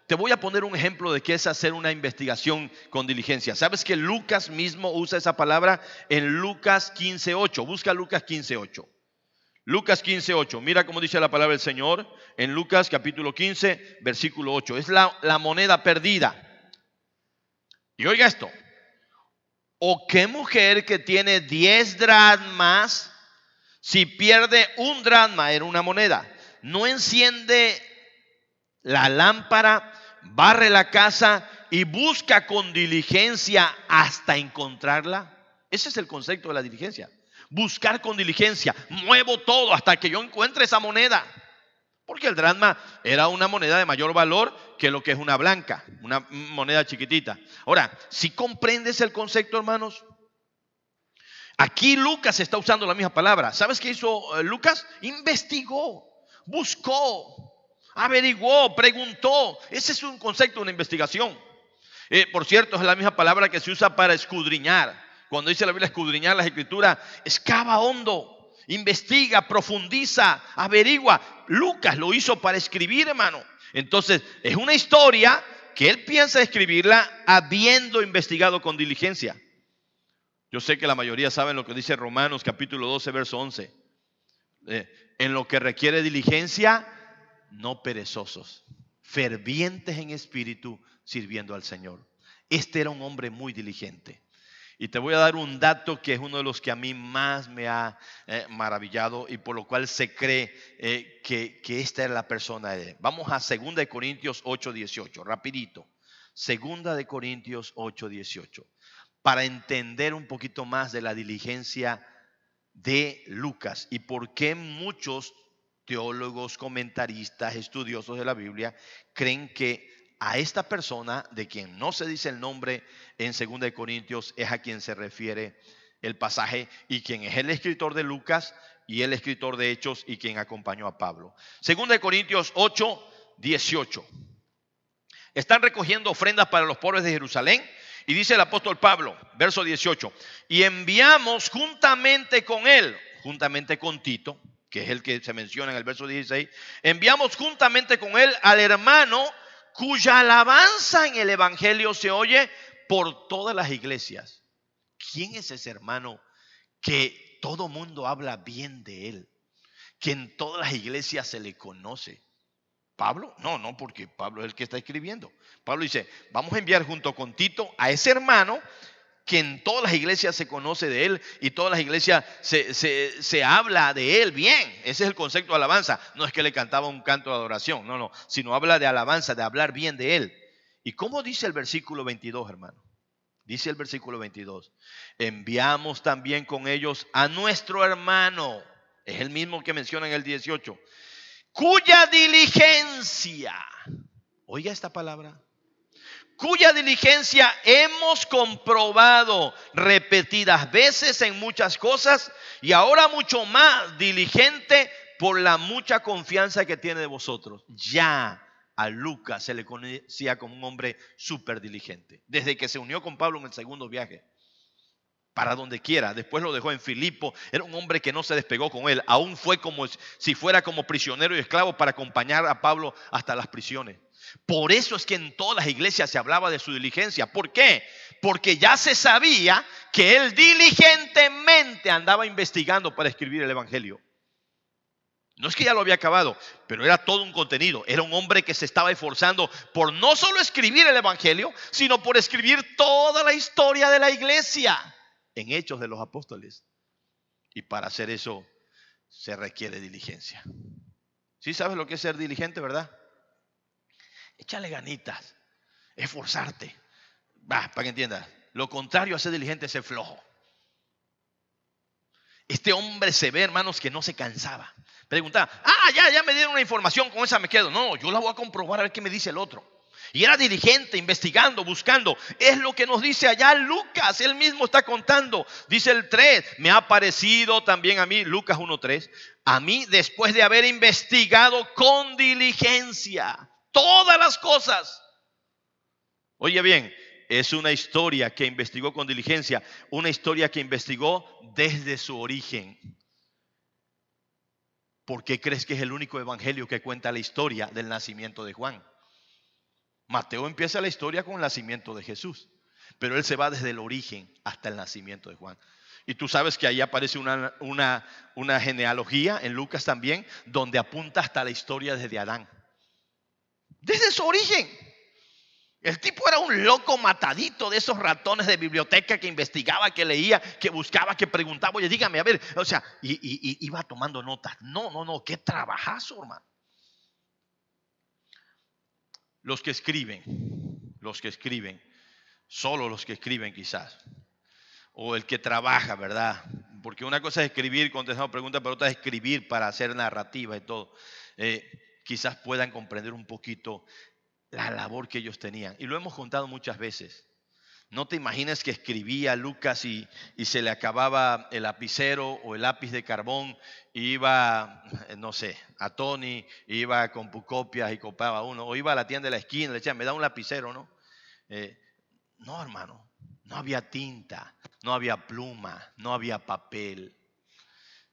A: Te voy a poner un ejemplo de qué es hacer una investigación con diligencia. ¿Sabes que Lucas mismo usa esa palabra en Lucas 15:8? Busca Lucas 15:8. Lucas 15:8. Mira cómo dice la palabra del Señor en Lucas capítulo 15, versículo 8. Es la moneda perdida. Y oiga esto. ¿O qué mujer que tiene 10 dracmas, si pierde un dracma, era una moneda, no enciende la lámpara, barre la casa y busca con diligencia hasta encontrarla? Ese es el concepto de la diligencia. Buscar con diligencia. Muevo todo hasta que yo encuentre esa moneda. Porque el dracma era una moneda de mayor valor que lo que es una blanca, una moneda chiquitita. Ahora, si comprendes el concepto, hermanos, aquí Lucas está usando la misma palabra. ¿Sabes qué hizo Lucas? Investigó, buscó, averiguó, preguntó. Ese es un concepto de una investigación. Por cierto, es la misma palabra que se usa para escudriñar. Cuando dice la Biblia escudriñar las escrituras, excava hondo. Investiga, profundiza, averigua. Lucas lo hizo para escribir, hermano. Entonces, es una historia que él piensa escribirla habiendo investigado con diligencia. Yo sé que la mayoría saben lo que dice Romanos capítulo 12, verso 11. En lo que requiere diligencia, no perezosos, fervientes en espíritu, sirviendo al Señor. Este era un hombre muy diligente. Y te voy a dar un dato que es uno de los que a mí más me ha maravillado y por lo cual se cree que esta es la persona de él. Vamos a 2 Corintios 8:18, rapidito. 2 Corintios 8:18. Para entender un poquito más de la diligencia de Lucas y por qué muchos teólogos, comentaristas, estudiosos de la Biblia creen que a esta persona, de quien no se dice el nombre en 2 Corintios, es a quien se refiere el pasaje y quien es el escritor de Lucas y el escritor de Hechos y quien acompañó a Pablo. 2 Corintios 8:18. Están recogiendo ofrendas para los pobres de Jerusalén y dice el apóstol Pablo, verso 18, y enviamos juntamente con él, juntamente con Tito, que es el que se menciona en el verso 16, enviamos juntamente con él al hermano cuya alabanza en el evangelio se oye por todas las iglesias. ¿Quién es ese hermano que todo mundo habla bien de él? Que en todas las iglesias se le conoce. ¿Pablo? No, porque Pablo es el que está escribiendo. Pablo dice, vamos a enviar junto con Tito a ese hermano que en todas las iglesias se conoce de él y todas las iglesias se habla de él bien. Ese es el concepto de alabanza. No es que le cantaba un canto de adoración, no, sino habla de alabanza, de hablar bien de él. ¿Y cómo dice el versículo 22, hermano? Dice el versículo 22, enviamos también con ellos a nuestro hermano, es el mismo que menciona en el 18, cuya diligencia, oiga esta palabra, cuya diligencia hemos comprobado repetidas veces en muchas cosas y ahora mucho más diligente por la mucha confianza que tiene de vosotros. Ya a Lucas se le conocía como un hombre súper diligente. Desde que se unió con Pablo en el segundo viaje, para donde quiera, después lo dejó en Filipo, era un hombre que no se despegó con él, aún fue como si fuera como prisionero y esclavo para acompañar a Pablo hasta las prisiones. Por eso es que en todas las iglesias se hablaba de su diligencia. ¿Por qué? Porque ya se sabía que él diligentemente andaba investigando para escribir el evangelio. No es que ya lo había acabado, pero era todo un contenido. Era un hombre que se estaba esforzando por no solo escribir el evangelio, sino por escribir toda la historia de la iglesia en Hechos de los Apóstoles. Y para hacer eso se requiere diligencia. ¿Sí sabes lo que es ser diligente, verdad? Échale ganitas, esforzarte. Para que entiendas. Lo contrario a ser diligente es ser flojo. Este hombre se ve, hermanos, que no se cansaba. Preguntaba, ya me dieron una información, con esa me quedo. No, yo la voy a comprobar a ver qué me dice el otro. Y era diligente, investigando, buscando. Es lo que nos dice allá Lucas. Él mismo está contando. Dice el 3. Me ha parecido también a mí, Lucas 1:3. A mí, después de haber investigado con diligencia todas las cosas. Oye bien, es una historia que investigó con diligencia. Una historia que investigó desde su origen. ¿Por qué crees que es el único evangelio que cuenta la historia del nacimiento de Juan? Mateo empieza la historia con el nacimiento de Jesús, pero él se va desde el origen hasta el nacimiento de Juan. Y tú sabes que ahí aparece una genealogía en Lucas también, donde apunta hasta la historia desde Adán. Desde su origen. El tipo era un loco matadito de esos ratones de biblioteca que investigaba, que leía, que buscaba, que preguntaba. Oye, dígame, a ver, o sea, y iba tomando notas. No, qué trabajazo, hermano. Los que escriben, solo los que escriben quizás, o el que trabaja, ¿verdad? Porque una cosa es escribir contestando preguntas, pero otra es escribir para hacer narrativa y todo. Quizás puedan comprender un poquito la labor que ellos tenían. Y lo hemos contado muchas veces. No te imagines que escribía Lucas y se le acababa el lapicero o el lápiz de carbón y iba, no sé, a Tony, iba con Pucopias y copiaba uno, o iba a la tienda de la esquina y le decía, me da un lapicero, ¿no? No, hermano, no había tinta, no había pluma, no había papel.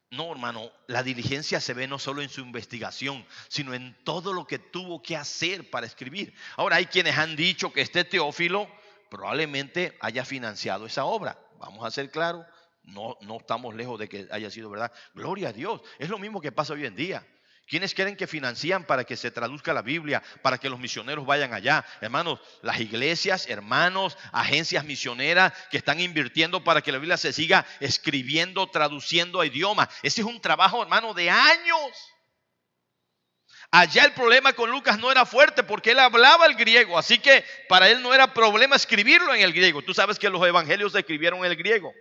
A: No, hermano, la diligencia se ve no solo en su investigación, sino en todo lo que tuvo que hacer para escribir. Ahora, hay quienes han dicho que este Teófilo probablemente haya financiado esa obra. Vamos a ser claros, no estamos lejos de que haya sido verdad. Gloria a Dios, es lo mismo que pasa hoy en día. ¿Quiénes creen que financian para que se traduzca la Biblia, para que los misioneros vayan allá? Hermanos, las iglesias, hermanos, agencias misioneras que están invirtiendo para que la Biblia se siga escribiendo, traduciendo a idiomas. Ese es un trabajo, hermano, de años. Allá el problema con Lucas no era fuerte porque él hablaba el griego, así que para él no era problema escribirlo en el griego. Tú sabes que los evangelios se escribieron en el griego.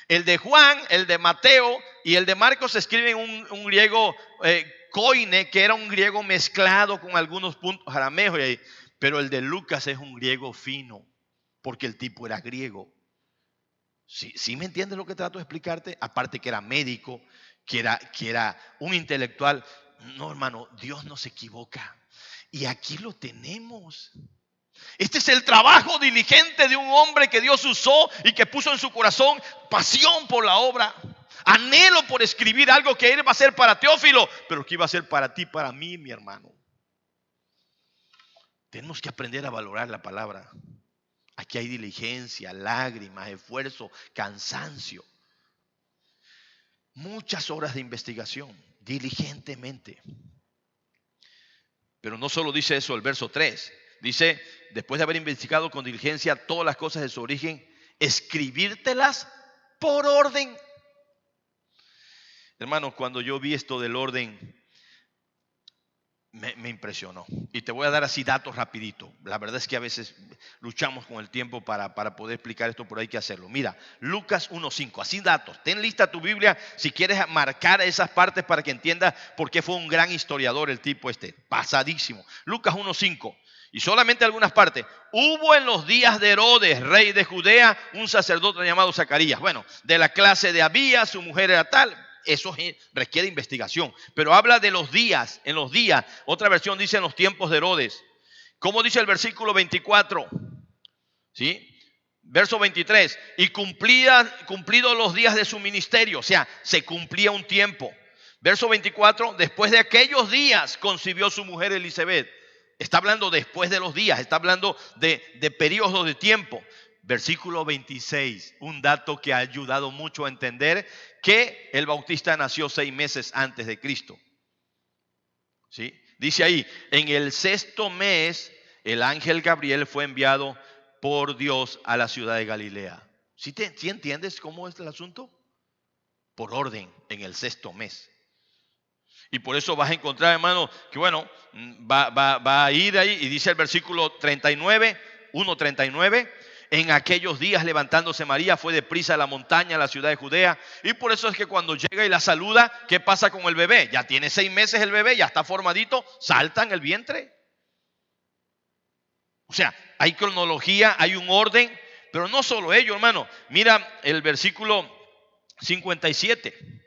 A: El de Juan, el de Mateo y el de Marcos se escriben en un griego koine, que era un griego mezclado con algunos puntos arameos, pero el de Lucas es un griego fino, porque el tipo era griego. ¿Sí me entiendes lo que trato de explicarte? Aparte que era médico, que era un intelectual. No, hermano, Dios no se equivoca. Y aquí lo tenemos. Este es el trabajo diligente de un hombre que Dios usó y que puso en su corazón pasión por la obra. Anhelo por escribir algo que él va a hacer para Teófilo, pero que iba a ser para ti, para mí, mi hermano. Tenemos que aprender a valorar la palabra. Aquí hay diligencia, lágrimas, esfuerzo, cansancio. Muchas horas de investigación, diligentemente. Pero no solo dice eso el verso 3. Dice, después de haber investigado con diligencia todas las cosas de su origen, escribírtelas por orden. Hermanos, cuando yo vi esto del orden, me impresionó. Y te voy a dar así datos rapidito. La verdad es que a veces luchamos con el tiempo para poder explicar esto, pero hay que hacerlo. Mira, Lucas 1:5, así datos. Ten lista tu Biblia si quieres marcar esas partes para que entiendas por qué fue un gran historiador el tipo pasadísimo. Lucas 1:5. Y solamente algunas partes. Hubo en los días de Herodes, rey de Judea, un sacerdote llamado Zacarías. Bueno, de la clase de Abías, su mujer era tal. Eso requiere investigación. Pero habla de los días, en los días. Otra versión dice en los tiempos de Herodes. ¿Cómo dice el versículo 24? ¿Sí? Verso 23. Y cumplidos los días de su ministerio. O sea, se cumplía un tiempo. Verso 24. Después de aquellos días concibió su mujer Elisabet. Está hablando después de los días, está hablando de periodos de tiempo. Versículo 26, un dato que ha ayudado mucho a entender que el Bautista nació 6 meses antes de Cristo. ¿Sí? Dice ahí, en el 6º mes, el ángel Gabriel fue enviado por Dios a la ciudad de Galilea. ¿Sí entiendes cómo es el asunto? Por orden, en el 6º mes. Y por eso vas a encontrar, hermano, que bueno, va a ir ahí y dice el versículo 39, 1:39, En aquellos días, levantándose María, fue deprisa a la montaña, a la ciudad de Judea. Y por eso es que cuando llega y la saluda, ¿qué pasa con el bebé? Ya tiene 6 meses el bebé, ya está formadito, salta en el vientre. O sea, hay cronología, hay un orden, pero no solo ello, hermano. Mira el versículo 57.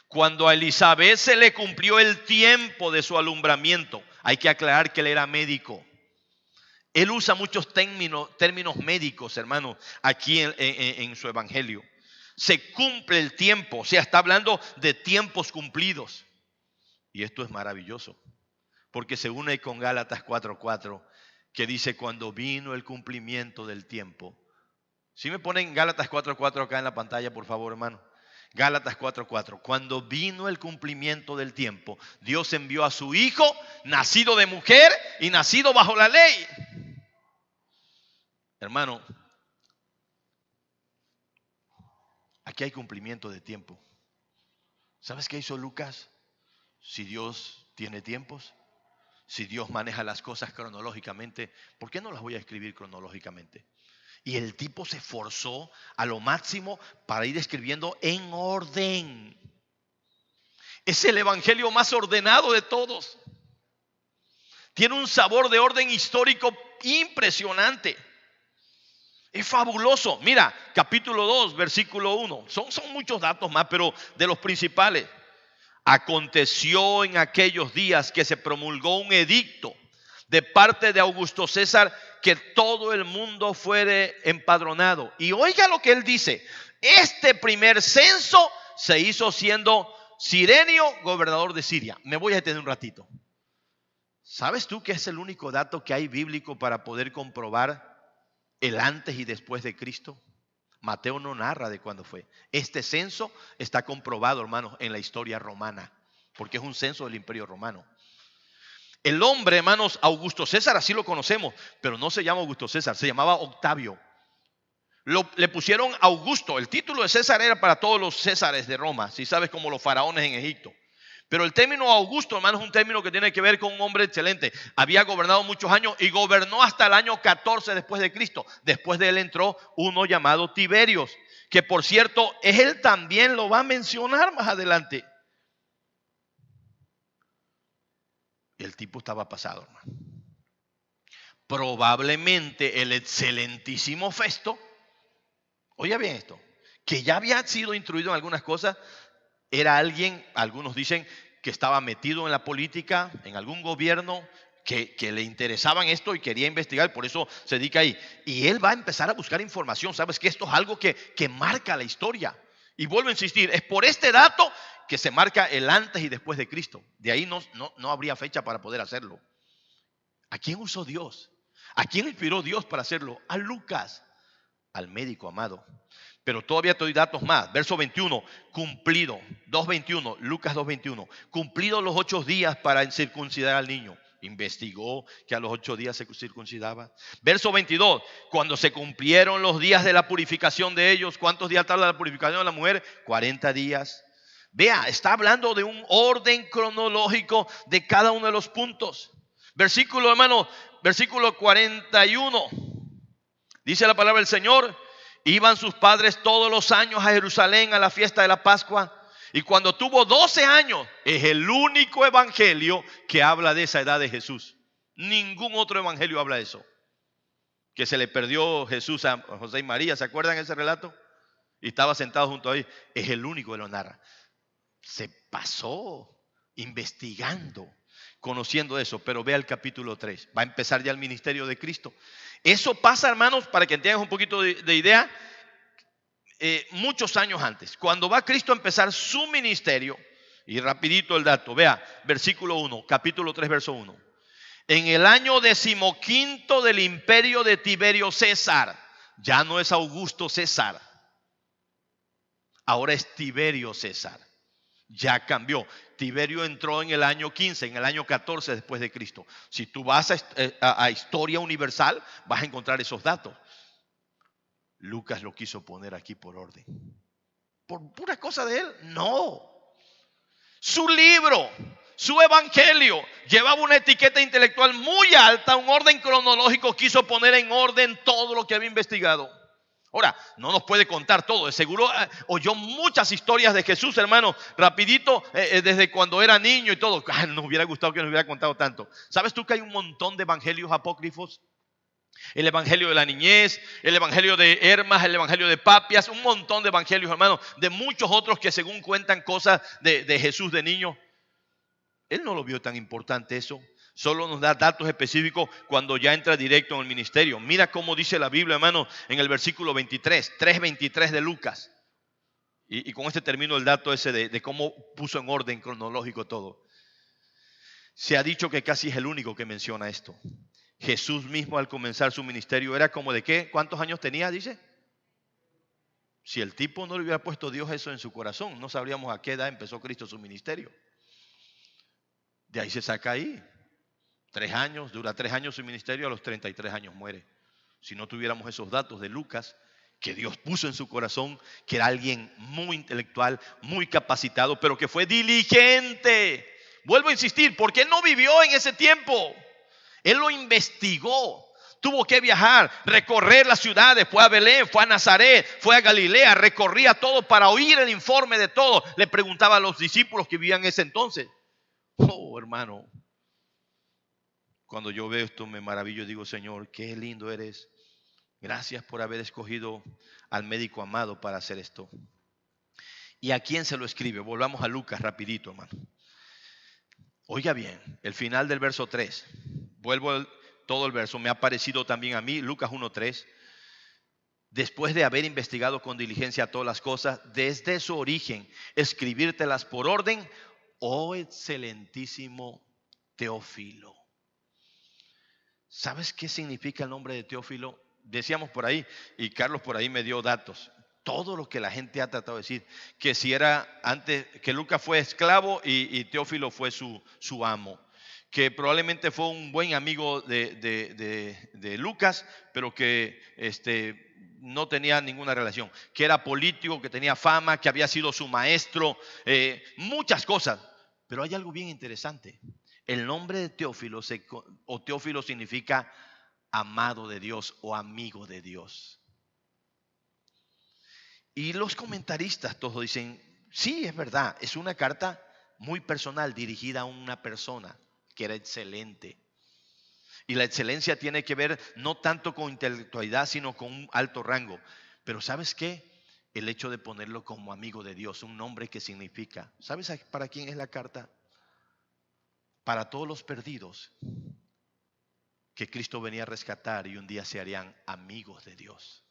A: Cuando a Elizabeth se le cumplió el tiempo de su alumbramiento, hay que aclarar que él era médico. Él usa muchos términos médicos, hermano, aquí en su evangelio. Se cumple el tiempo, o sea, está hablando de tiempos cumplidos. Y esto es maravilloso, porque se une con Gálatas 4:4, que dice cuando vino el cumplimiento del tiempo. Si me ponen Gálatas 4:4 acá en la pantalla, por favor, hermano. Gálatas 4:4. Cuando vino el cumplimiento del tiempo, Dios envió a su Hijo, nacido de mujer y nacido bajo la ley. Hermano, aquí hay cumplimiento de tiempo. ¿Sabes qué hizo Lucas? Si Dios tiene tiempos, si Dios maneja las cosas cronológicamente, ¿por qué no las voy a escribir cronológicamente? Y el tipo se esforzó a lo máximo para ir escribiendo en orden. Es el evangelio más ordenado de todos. Tiene un sabor de orden histórico impresionante. Es fabuloso. Mira, capítulo 2, versículo 1. Son muchos datos más, pero de los principales. Aconteció en aquellos días que se promulgó un edicto de parte de Augusto César que todo el mundo fuere empadronado. Y oiga lo que él dice. Este primer censo se hizo siendo Cirenio gobernador de Siria. Me voy a detener un ratito. ¿Sabes tú que es el único dato que hay bíblico para poder comprobar el antes y después de Cristo? Mateo no narra de cuándo fue. Este censo está comprobado, hermanos, en la historia romana, porque es un censo del Imperio Romano. El hombre, hermanos, Augusto César, así lo conocemos, pero no se llama Augusto César, se llamaba Octavio. Le pusieron Augusto. El título de César era para todos los Césares de Roma, si sabes, como los faraones en Egipto. Pero el término Augusto, hermano, es un término que tiene que ver con un hombre excelente. Había gobernado muchos años y gobernó hasta el año 14 después de Cristo. Después de él entró uno llamado Tiberios, que por cierto, él también lo va a mencionar más adelante. El tipo estaba pasado, hermano. Probablemente el excelentísimo Festo, oiga bien esto, que ya había sido instruido en algunas cosas, era alguien, algunos dicen, que estaba metido en la política, en algún gobierno, que le interesaban esto y quería investigar, por eso se dedica ahí. Y él va a empezar a buscar información. Sabes que esto es algo que marca la historia. Y vuelvo a insistir, es por este dato que se marca el antes y después de Cristo. De ahí no habría fecha para poder hacerlo. ¿A quién usó Dios? ¿A quién inspiró Dios para hacerlo? A Lucas, al médico amado. Pero todavía te doy datos más. Verso 21, cumplido. 2:21, Lucas 2:21. Cumplidos los 8 días para circuncidar al niño. Investigó que a los 8 días se circuncidaba. Verso 22, cuando se cumplieron los días de la purificación de ellos. ¿Cuántos días tarda la purificación de la mujer? 40 días. Vea, está hablando de un orden cronológico de cada uno de los puntos. Versículo, hermano, versículo 41. Dice la palabra del Señor. Iban sus padres todos los años a Jerusalén a la fiesta de la Pascua. Y cuando tuvo 12 años, es el único evangelio que habla de esa edad de Jesús. Ningún otro evangelio habla de eso. Que se le perdió Jesús a José y María, ¿se acuerdan ese relato? Y estaba sentado junto a ellos. Es el único que lo narra. Se pasó investigando, conociendo eso. Pero vea el capítulo 3. Va a empezar ya el ministerio de Cristo. Eso pasa, hermanos, para que tengan un poquito de idea, muchos años antes. Cuando va Cristo a empezar su ministerio, y rapidito el dato, vea, versículo 1, capítulo 3, verso 1. En el año 15 del imperio de Tiberio César, ya no es Augusto César, ahora es Tiberio César. Ya cambió. Tiberio entró en el año 15, en el año 14 después de Cristo. Si tú vas a Historia Universal, vas a encontrar esos datos. Lucas lo quiso poner aquí por orden. ¿Por pura cosa de él? No. Su libro, Su evangelio llevaba una etiqueta intelectual muy alta, un orden cronológico, quiso poner en orden todo lo que había investigado. Ahora, no nos puede contar todo, de seguro oyó muchas historias de Jesús, hermano, rapidito, desde cuando era niño y todo. Nos hubiera gustado que nos hubiera contado tanto. ¿Sabes tú que hay un montón de evangelios apócrifos? El evangelio de la niñez, el evangelio de Hermas, el evangelio de Papias, un montón de evangelios, hermano, de muchos otros que según cuentan cosas de Jesús de niño. Él no lo vio tan importante eso. Solo nos da datos específicos cuando ya entra directo en el ministerio. Mira cómo dice la Biblia, hermano, en el versículo 23, 3:23 de Lucas. Y con este termino el dato ese de cómo puso en orden cronológico todo. Se ha dicho que casi es el único que menciona esto. Jesús mismo al comenzar su ministerio era como de qué, ¿cuántos años tenía? Dice. Si el tipo no le hubiera puesto Dios eso en su corazón, no sabríamos a qué edad empezó Cristo su ministerio. De ahí se saca ahí. 3 años, dura 3 años su ministerio, a los 33 años muere. Si no tuviéramos esos datos de Lucas, que Dios puso en su corazón, que era alguien muy intelectual, muy capacitado, pero que fue diligente. Vuelvo a insistir, porque él no vivió en ese tiempo. Él lo investigó. Tuvo que viajar, recorrer las ciudades, fue a Belén, fue a Nazaret, fue a Galilea, recorría todo para oír el informe de todo. Le preguntaba a los discípulos que vivían en ese entonces. Oh, hermano, cuando yo veo esto me maravillo y digo, Señor, qué lindo eres. Gracias por haber escogido al médico amado para hacer esto. ¿Y a quién se lo escribe? Volvamos a Lucas rapidito, hermano. Oiga bien, el final del verso 3. Vuelvo todo el verso. Me ha parecido también a mí, Lucas 1:3. Después de haber investigado con diligencia todas las cosas, desde su origen, escribírtelas por orden, oh excelentísimo Teófilo. ¿Sabes qué significa el nombre de Teófilo? Decíamos por ahí, y Carlos por ahí me dio datos. Todo lo que la gente ha tratado de decir, que si era antes, que Lucas fue esclavo y Teófilo fue su amo. Que probablemente fue un buen amigo de Lucas, pero que no tenía ninguna relación. Que era político, que tenía fama, que había sido su maestro, muchas cosas. Pero hay algo bien interesante. El nombre de Teófilo o Teófilo significa amado de Dios o amigo de Dios. Y los comentaristas todos dicen, sí, es verdad, es una carta muy personal dirigida a una persona que era excelente. Y la excelencia tiene que ver no tanto con intelectualidad, sino con un alto rango. Pero ¿sabes qué? El hecho de ponerlo como amigo de Dios, un nombre que significa, ¿sabes para quién es la carta? Para todos los perdidos que Cristo venía a rescatar y un día se harían amigos de Dios,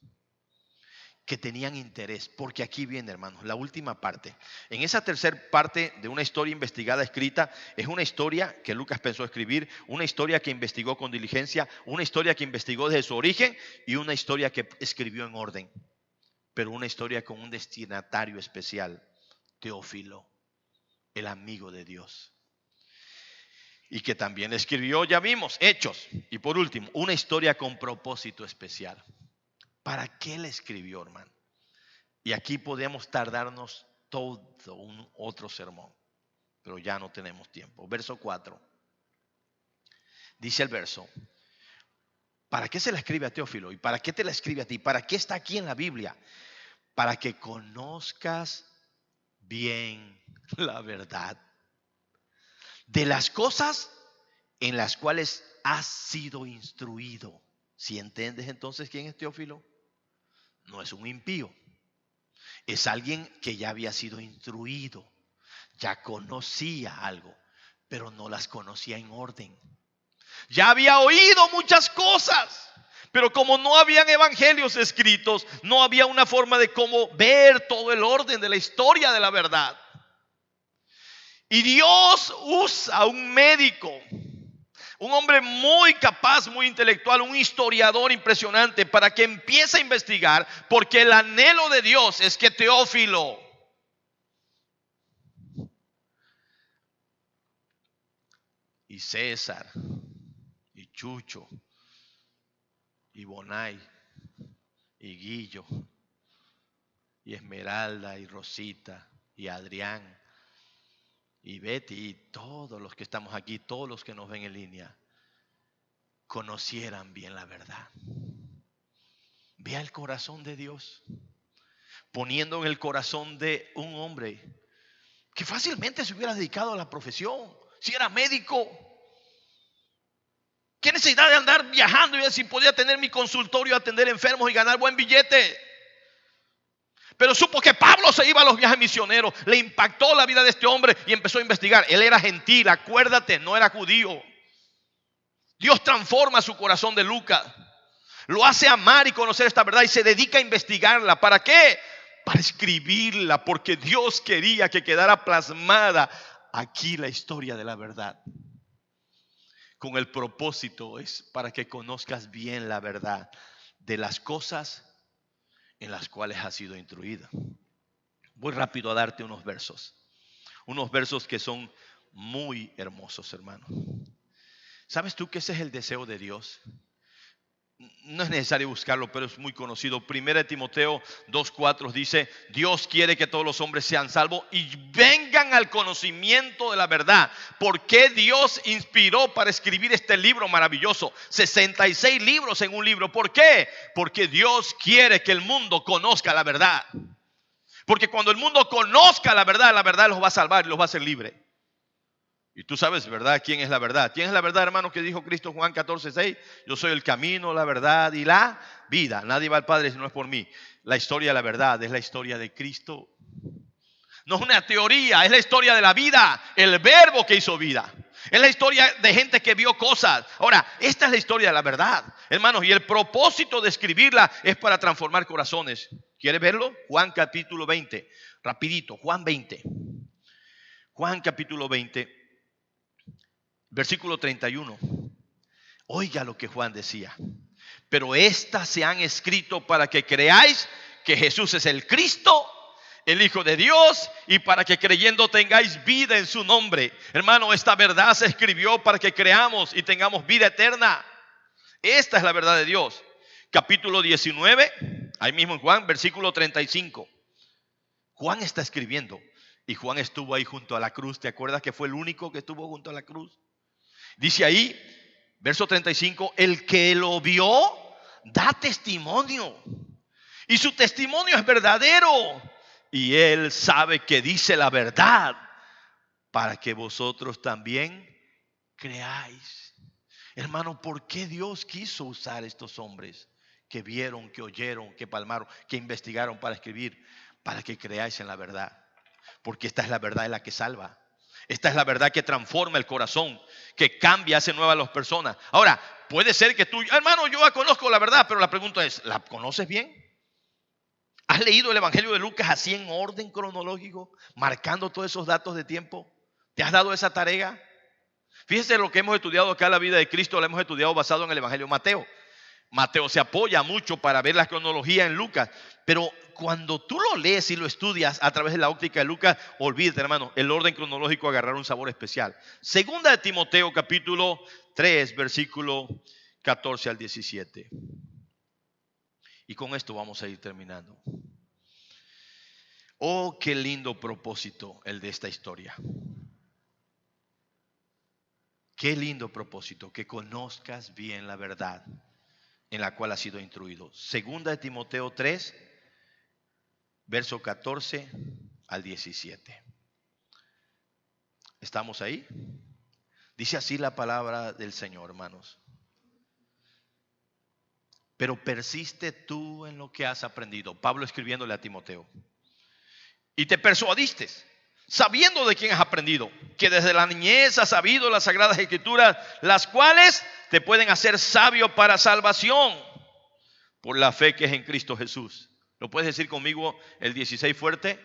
A: que tenían interés, porque aquí viene, hermanos, la última parte. En esa tercera parte de una historia investigada, escrita, es una historia que Lucas pensó escribir, una historia que investigó con diligencia, una historia que investigó desde su origen y una historia que escribió en orden, pero una historia con un destinatario especial, Teófilo, el amigo de Dios. Y que también escribió, ya vimos, Hechos. Y por último, una historia con propósito especial. ¿Para qué le escribió, hermano? Y aquí podemos tardarnos todo un otro sermón, pero ya no tenemos tiempo. Verso 4. Dice el verso, ¿para qué se la escribe a Teófilo? ¿Y para qué te la escribe a ti? ¿Para qué está aquí en la Biblia? Para que conozcas bien la verdad de las cosas en las cuales has sido instruido. Si entiendes entonces quién es Teófilo, no es un impío, es alguien que ya había sido instruido, ya conocía algo, pero no las conocía en orden. Ya había oído muchas cosas, pero como no habían evangelios escritos, no había una forma de cómo ver todo el orden de la historia de la verdad. Y Dios usa a un médico, un hombre muy capaz, muy intelectual, un historiador impresionante para que empiece a investigar, porque el anhelo de Dios es que Teófilo y César y Chucho y Bonay y Guillo y Esmeralda y Rosita y Adrián y Betty y todos los que estamos aquí, todos los que nos ven en línea, conocieran bien la verdad. Vea el corazón de Dios, poniendo en el corazón de un hombre que fácilmente se hubiera dedicado a la profesión, si era médico. ¿Qué necesidad de andar viajando y si podía tener mi consultorio, atender enfermos y ganar buen billete? Pero supo que Pablo se iba a los viajes misioneros, le impactó la vida de este hombre y empezó a investigar. Él era gentil, acuérdate, no era judío. Dios transforma su corazón de Lucas, lo hace amar y conocer esta verdad y se dedica a investigarla. ¿Para qué? Para escribirla, porque Dios quería que quedara plasmada aquí la historia de la verdad. Con el propósito es para que conozcas bien la verdad de las cosas en las cuales has sido instruida. Voy rápido a darte unos versos que son muy hermosos, hermano. ¿Sabes tú que ese es el deseo de Dios? No es necesario buscarlo, pero es muy conocido. 1 Timoteo 2:4 dice: Dios quiere que todos los hombres sean salvos y vengan al conocimiento de la verdad. ¿Por qué Dios inspiró para escribir este libro maravilloso? 66 libros en un libro. ¿Por qué? Porque Dios quiere que el mundo conozca la verdad. Porque cuando el mundo conozca la verdad los va a salvar y los va a hacer libres. Y tú sabes, ¿verdad? ¿Quién es la verdad? ¿Quién es la verdad, hermano? Que dijo Cristo Juan 14:6. Yo soy el camino, la verdad y la vida. Nadie va al Padre si no es por mí. La historia de la verdad es la historia de Cristo. No es una teoría, es la historia de la vida. El verbo que hizo vida. Es la historia de gente que vio cosas. Ahora, esta es la historia de la verdad, hermanos. Y el propósito de escribirla es para transformar corazones. ¿Quieres verlo? Juan capítulo 20. Rapidito, Juan 20. Juan capítulo 20. Versículo 31. Oiga lo que Juan decía. Pero estas se han escrito para que creáis que Jesús es el Cristo, el Hijo de Dios, y para que creyendo tengáis vida en su nombre. Hermano, esta verdad se escribió para que creamos y tengamos vida eterna. Esta es la verdad de Dios. Capítulo 19, ahí mismo en Juan, versículo 35. Juan está escribiendo y Juan estuvo ahí junto a la cruz. ¿Te acuerdas que fue el único que estuvo junto a la cruz? Dice ahí, verso 35, el que lo vio da testimonio y su testimonio es verdadero y él sabe que dice la verdad para que vosotros también creáis. Hermano, ¿por qué Dios quiso usar estos hombres que vieron, que oyeron, que palmaron, que investigaron para escribir? Para que creáis en la verdad, porque esta es la verdad en la que salva. Esta es la verdad que transforma el corazón, que cambia, hace nueva a las personas. Ahora, puede ser que tú, hermano, yo ya conozco la verdad, pero la pregunta es, ¿la conoces bien? ¿Has leído el Evangelio de Lucas así en orden cronológico, marcando todos esos datos de tiempo? ¿Te has dado esa tarea? Fíjese lo que hemos estudiado acá, la vida de Cristo, la hemos estudiado basado en el Evangelio de Mateo. Mateo se apoya mucho para ver la cronología en Lucas, pero cuando tú lo lees y lo estudias a través de la óptica de Lucas, olvídate, hermano, el orden cronológico agarrar un sabor especial. Segunda de Timoteo capítulo 3, versículo 14 al 17. Y con esto vamos a ir terminando. Oh, qué lindo propósito el de esta historia. Qué lindo propósito, que conozcas bien la verdad en la cual has sido instruido. Segunda de Timoteo 3, verso 14 al 17. ¿Estamos ahí? Dice así la palabra del Señor, hermanos. Pero persiste tú en lo que has aprendido. Pablo escribiéndole a Timoteo. Y te persuadiste, sabiendo de quién has aprendido, que desde la niñez has sabido las sagradas escrituras, las cuales te pueden hacer sabio para salvación por la fe que es en Cristo Jesús. ¿Lo puedes decir conmigo el 16 fuerte?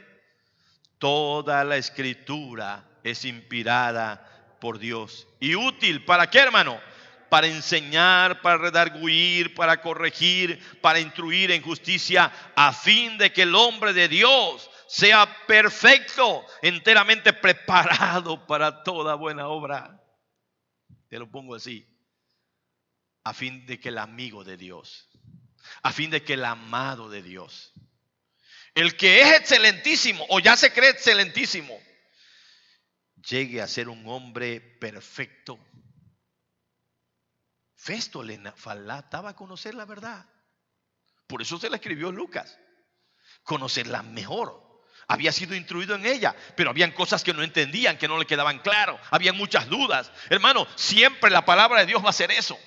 A: Toda la escritura es inspirada por Dios y útil. ¿Para qué, hermano? Para enseñar, para redarguir, para corregir, para instruir en justicia, a fin de que el hombre de Dios sea perfecto, enteramente preparado para toda buena obra. Te lo pongo así. A fin de que el amigo de Dios, a fin de que el amado de Dios, el que es excelentísimo o ya se cree excelentísimo, llegue a ser un hombre perfecto. Festo le faltaba conocer la verdad. Por eso se la escribió Lucas. Conocerla mejor. Había sido instruido en ella, pero habían cosas que no entendían, que no le quedaban claro. Había muchas dudas. Hermano, siempre la palabra de Dios va a hacer eso.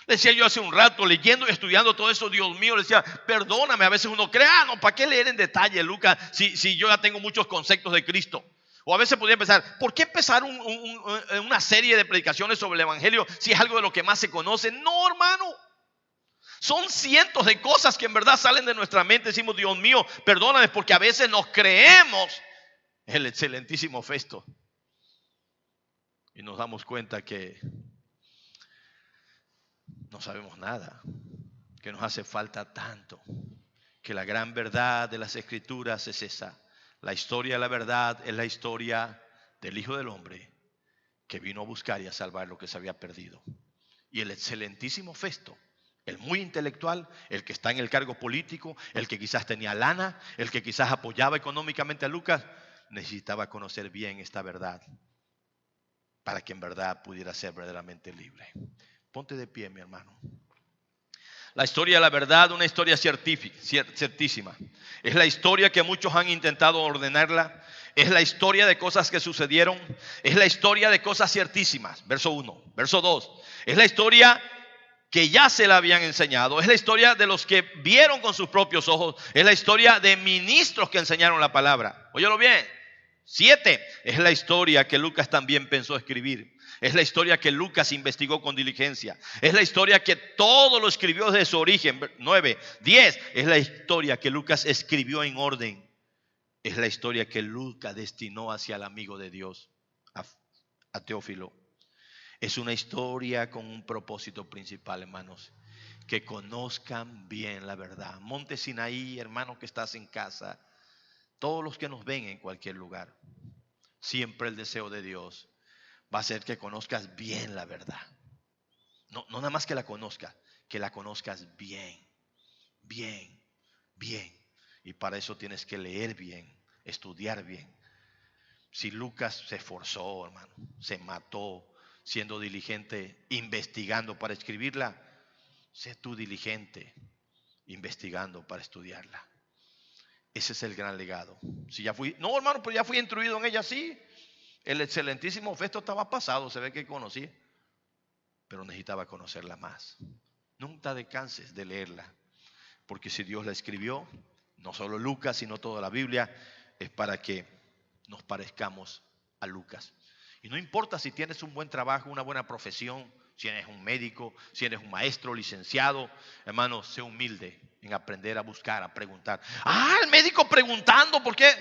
A: Le decía yo hace un rato, leyendo y estudiando todo eso, Dios mío, le decía, perdóname, a veces uno cree, no, ¿para qué leer en detalle, Lucas, si yo ya tengo muchos conceptos de Cristo? O a veces podría pensar, ¿por qué empezar una serie de predicaciones sobre el Evangelio si es algo de lo que más se conoce? No, hermano. Son cientos de cosas que en verdad salen de nuestra mente. Decimos, Dios mío, perdóname, porque a veces nos creemos el excelentísimo Festo. Y nos damos cuenta que no sabemos nada, que nos hace falta tanto, que la gran verdad de las Escrituras es esa. La historia de la verdad es la historia del Hijo del Hombre que vino a buscar y a salvar lo que se había perdido. Y el excelentísimo Festo, el muy intelectual, el que está en el cargo político, el que quizás tenía lana, el que quizás apoyaba económicamente a Lucas, necesitaba conocer bien esta verdad para que en verdad pudiera ser verdaderamente libre. Ponte de pie, mi hermano. La historia de la verdad, una historia ciertísima. Es la historia que muchos han intentado ordenarla. Es la historia de cosas que sucedieron. Es la historia de cosas ciertísimas. Verso 1. Verso 2. Es la historia que ya se la habían enseñado. Es la historia de los que vieron con sus propios ojos. Es la historia de ministros que enseñaron la palabra. Óyelo bien. 7. Es la historia que Lucas también pensó escribir. Es la historia que Lucas investigó con diligencia. Es la historia que todo lo escribió desde su origen. 9. 10. Es la historia que Lucas escribió en orden. Es la historia que Lucas destinó hacia el amigo de Dios, a Teófilo. Es una historia con un propósito principal, hermanos. Que conozcan bien la verdad. Monte Sinaí, hermano que estás en casa. Todos los que nos ven en cualquier lugar. Siempre el deseo de Dios va a ser que conozcas bien la verdad. No nada más que la conozcas bien, bien, bien. Y para eso tienes que leer bien, estudiar bien. Si Lucas se esforzó, hermano, se mató siendo diligente, investigando para escribirla, sé tú diligente, investigando para estudiarla. Ese es el gran legado. Si ya fui, no, hermano, pues ya fui instruido en ella, sí. El excelentísimo Festo estaba pasado, se ve que conocí, pero necesitaba conocerla más. Nunca descanses de leerla, porque si Dios la escribió, no solo Lucas, sino toda la Biblia, es para que nos parezcamos a Lucas. Y no importa si tienes un buen trabajo, una buena profesión, si eres un médico, si eres un maestro, licenciado, hermano, sé humilde en aprender a buscar, a preguntar. El médico preguntando, ¿por qué?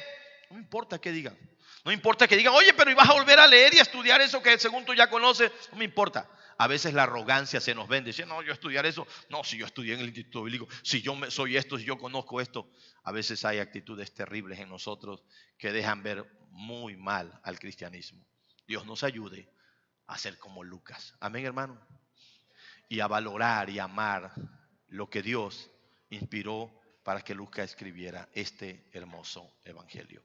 A: No importa qué digan. No importa que digan, oye, pero ¿y vas a volver a leer y a estudiar eso que según tú ya conoces? No me importa. A veces la arrogancia se nos vende. Dice, no, yo estudiar eso. No, si yo estudié en el Instituto Bíblico, si yo soy esto, si yo conozco esto. A veces hay actitudes terribles en nosotros que dejan ver muy mal al cristianismo. Dios nos ayude a ser como Lucas. Amén, hermano. Y a valorar y amar lo que Dios inspiró para que Lucas escribiera este hermoso evangelio.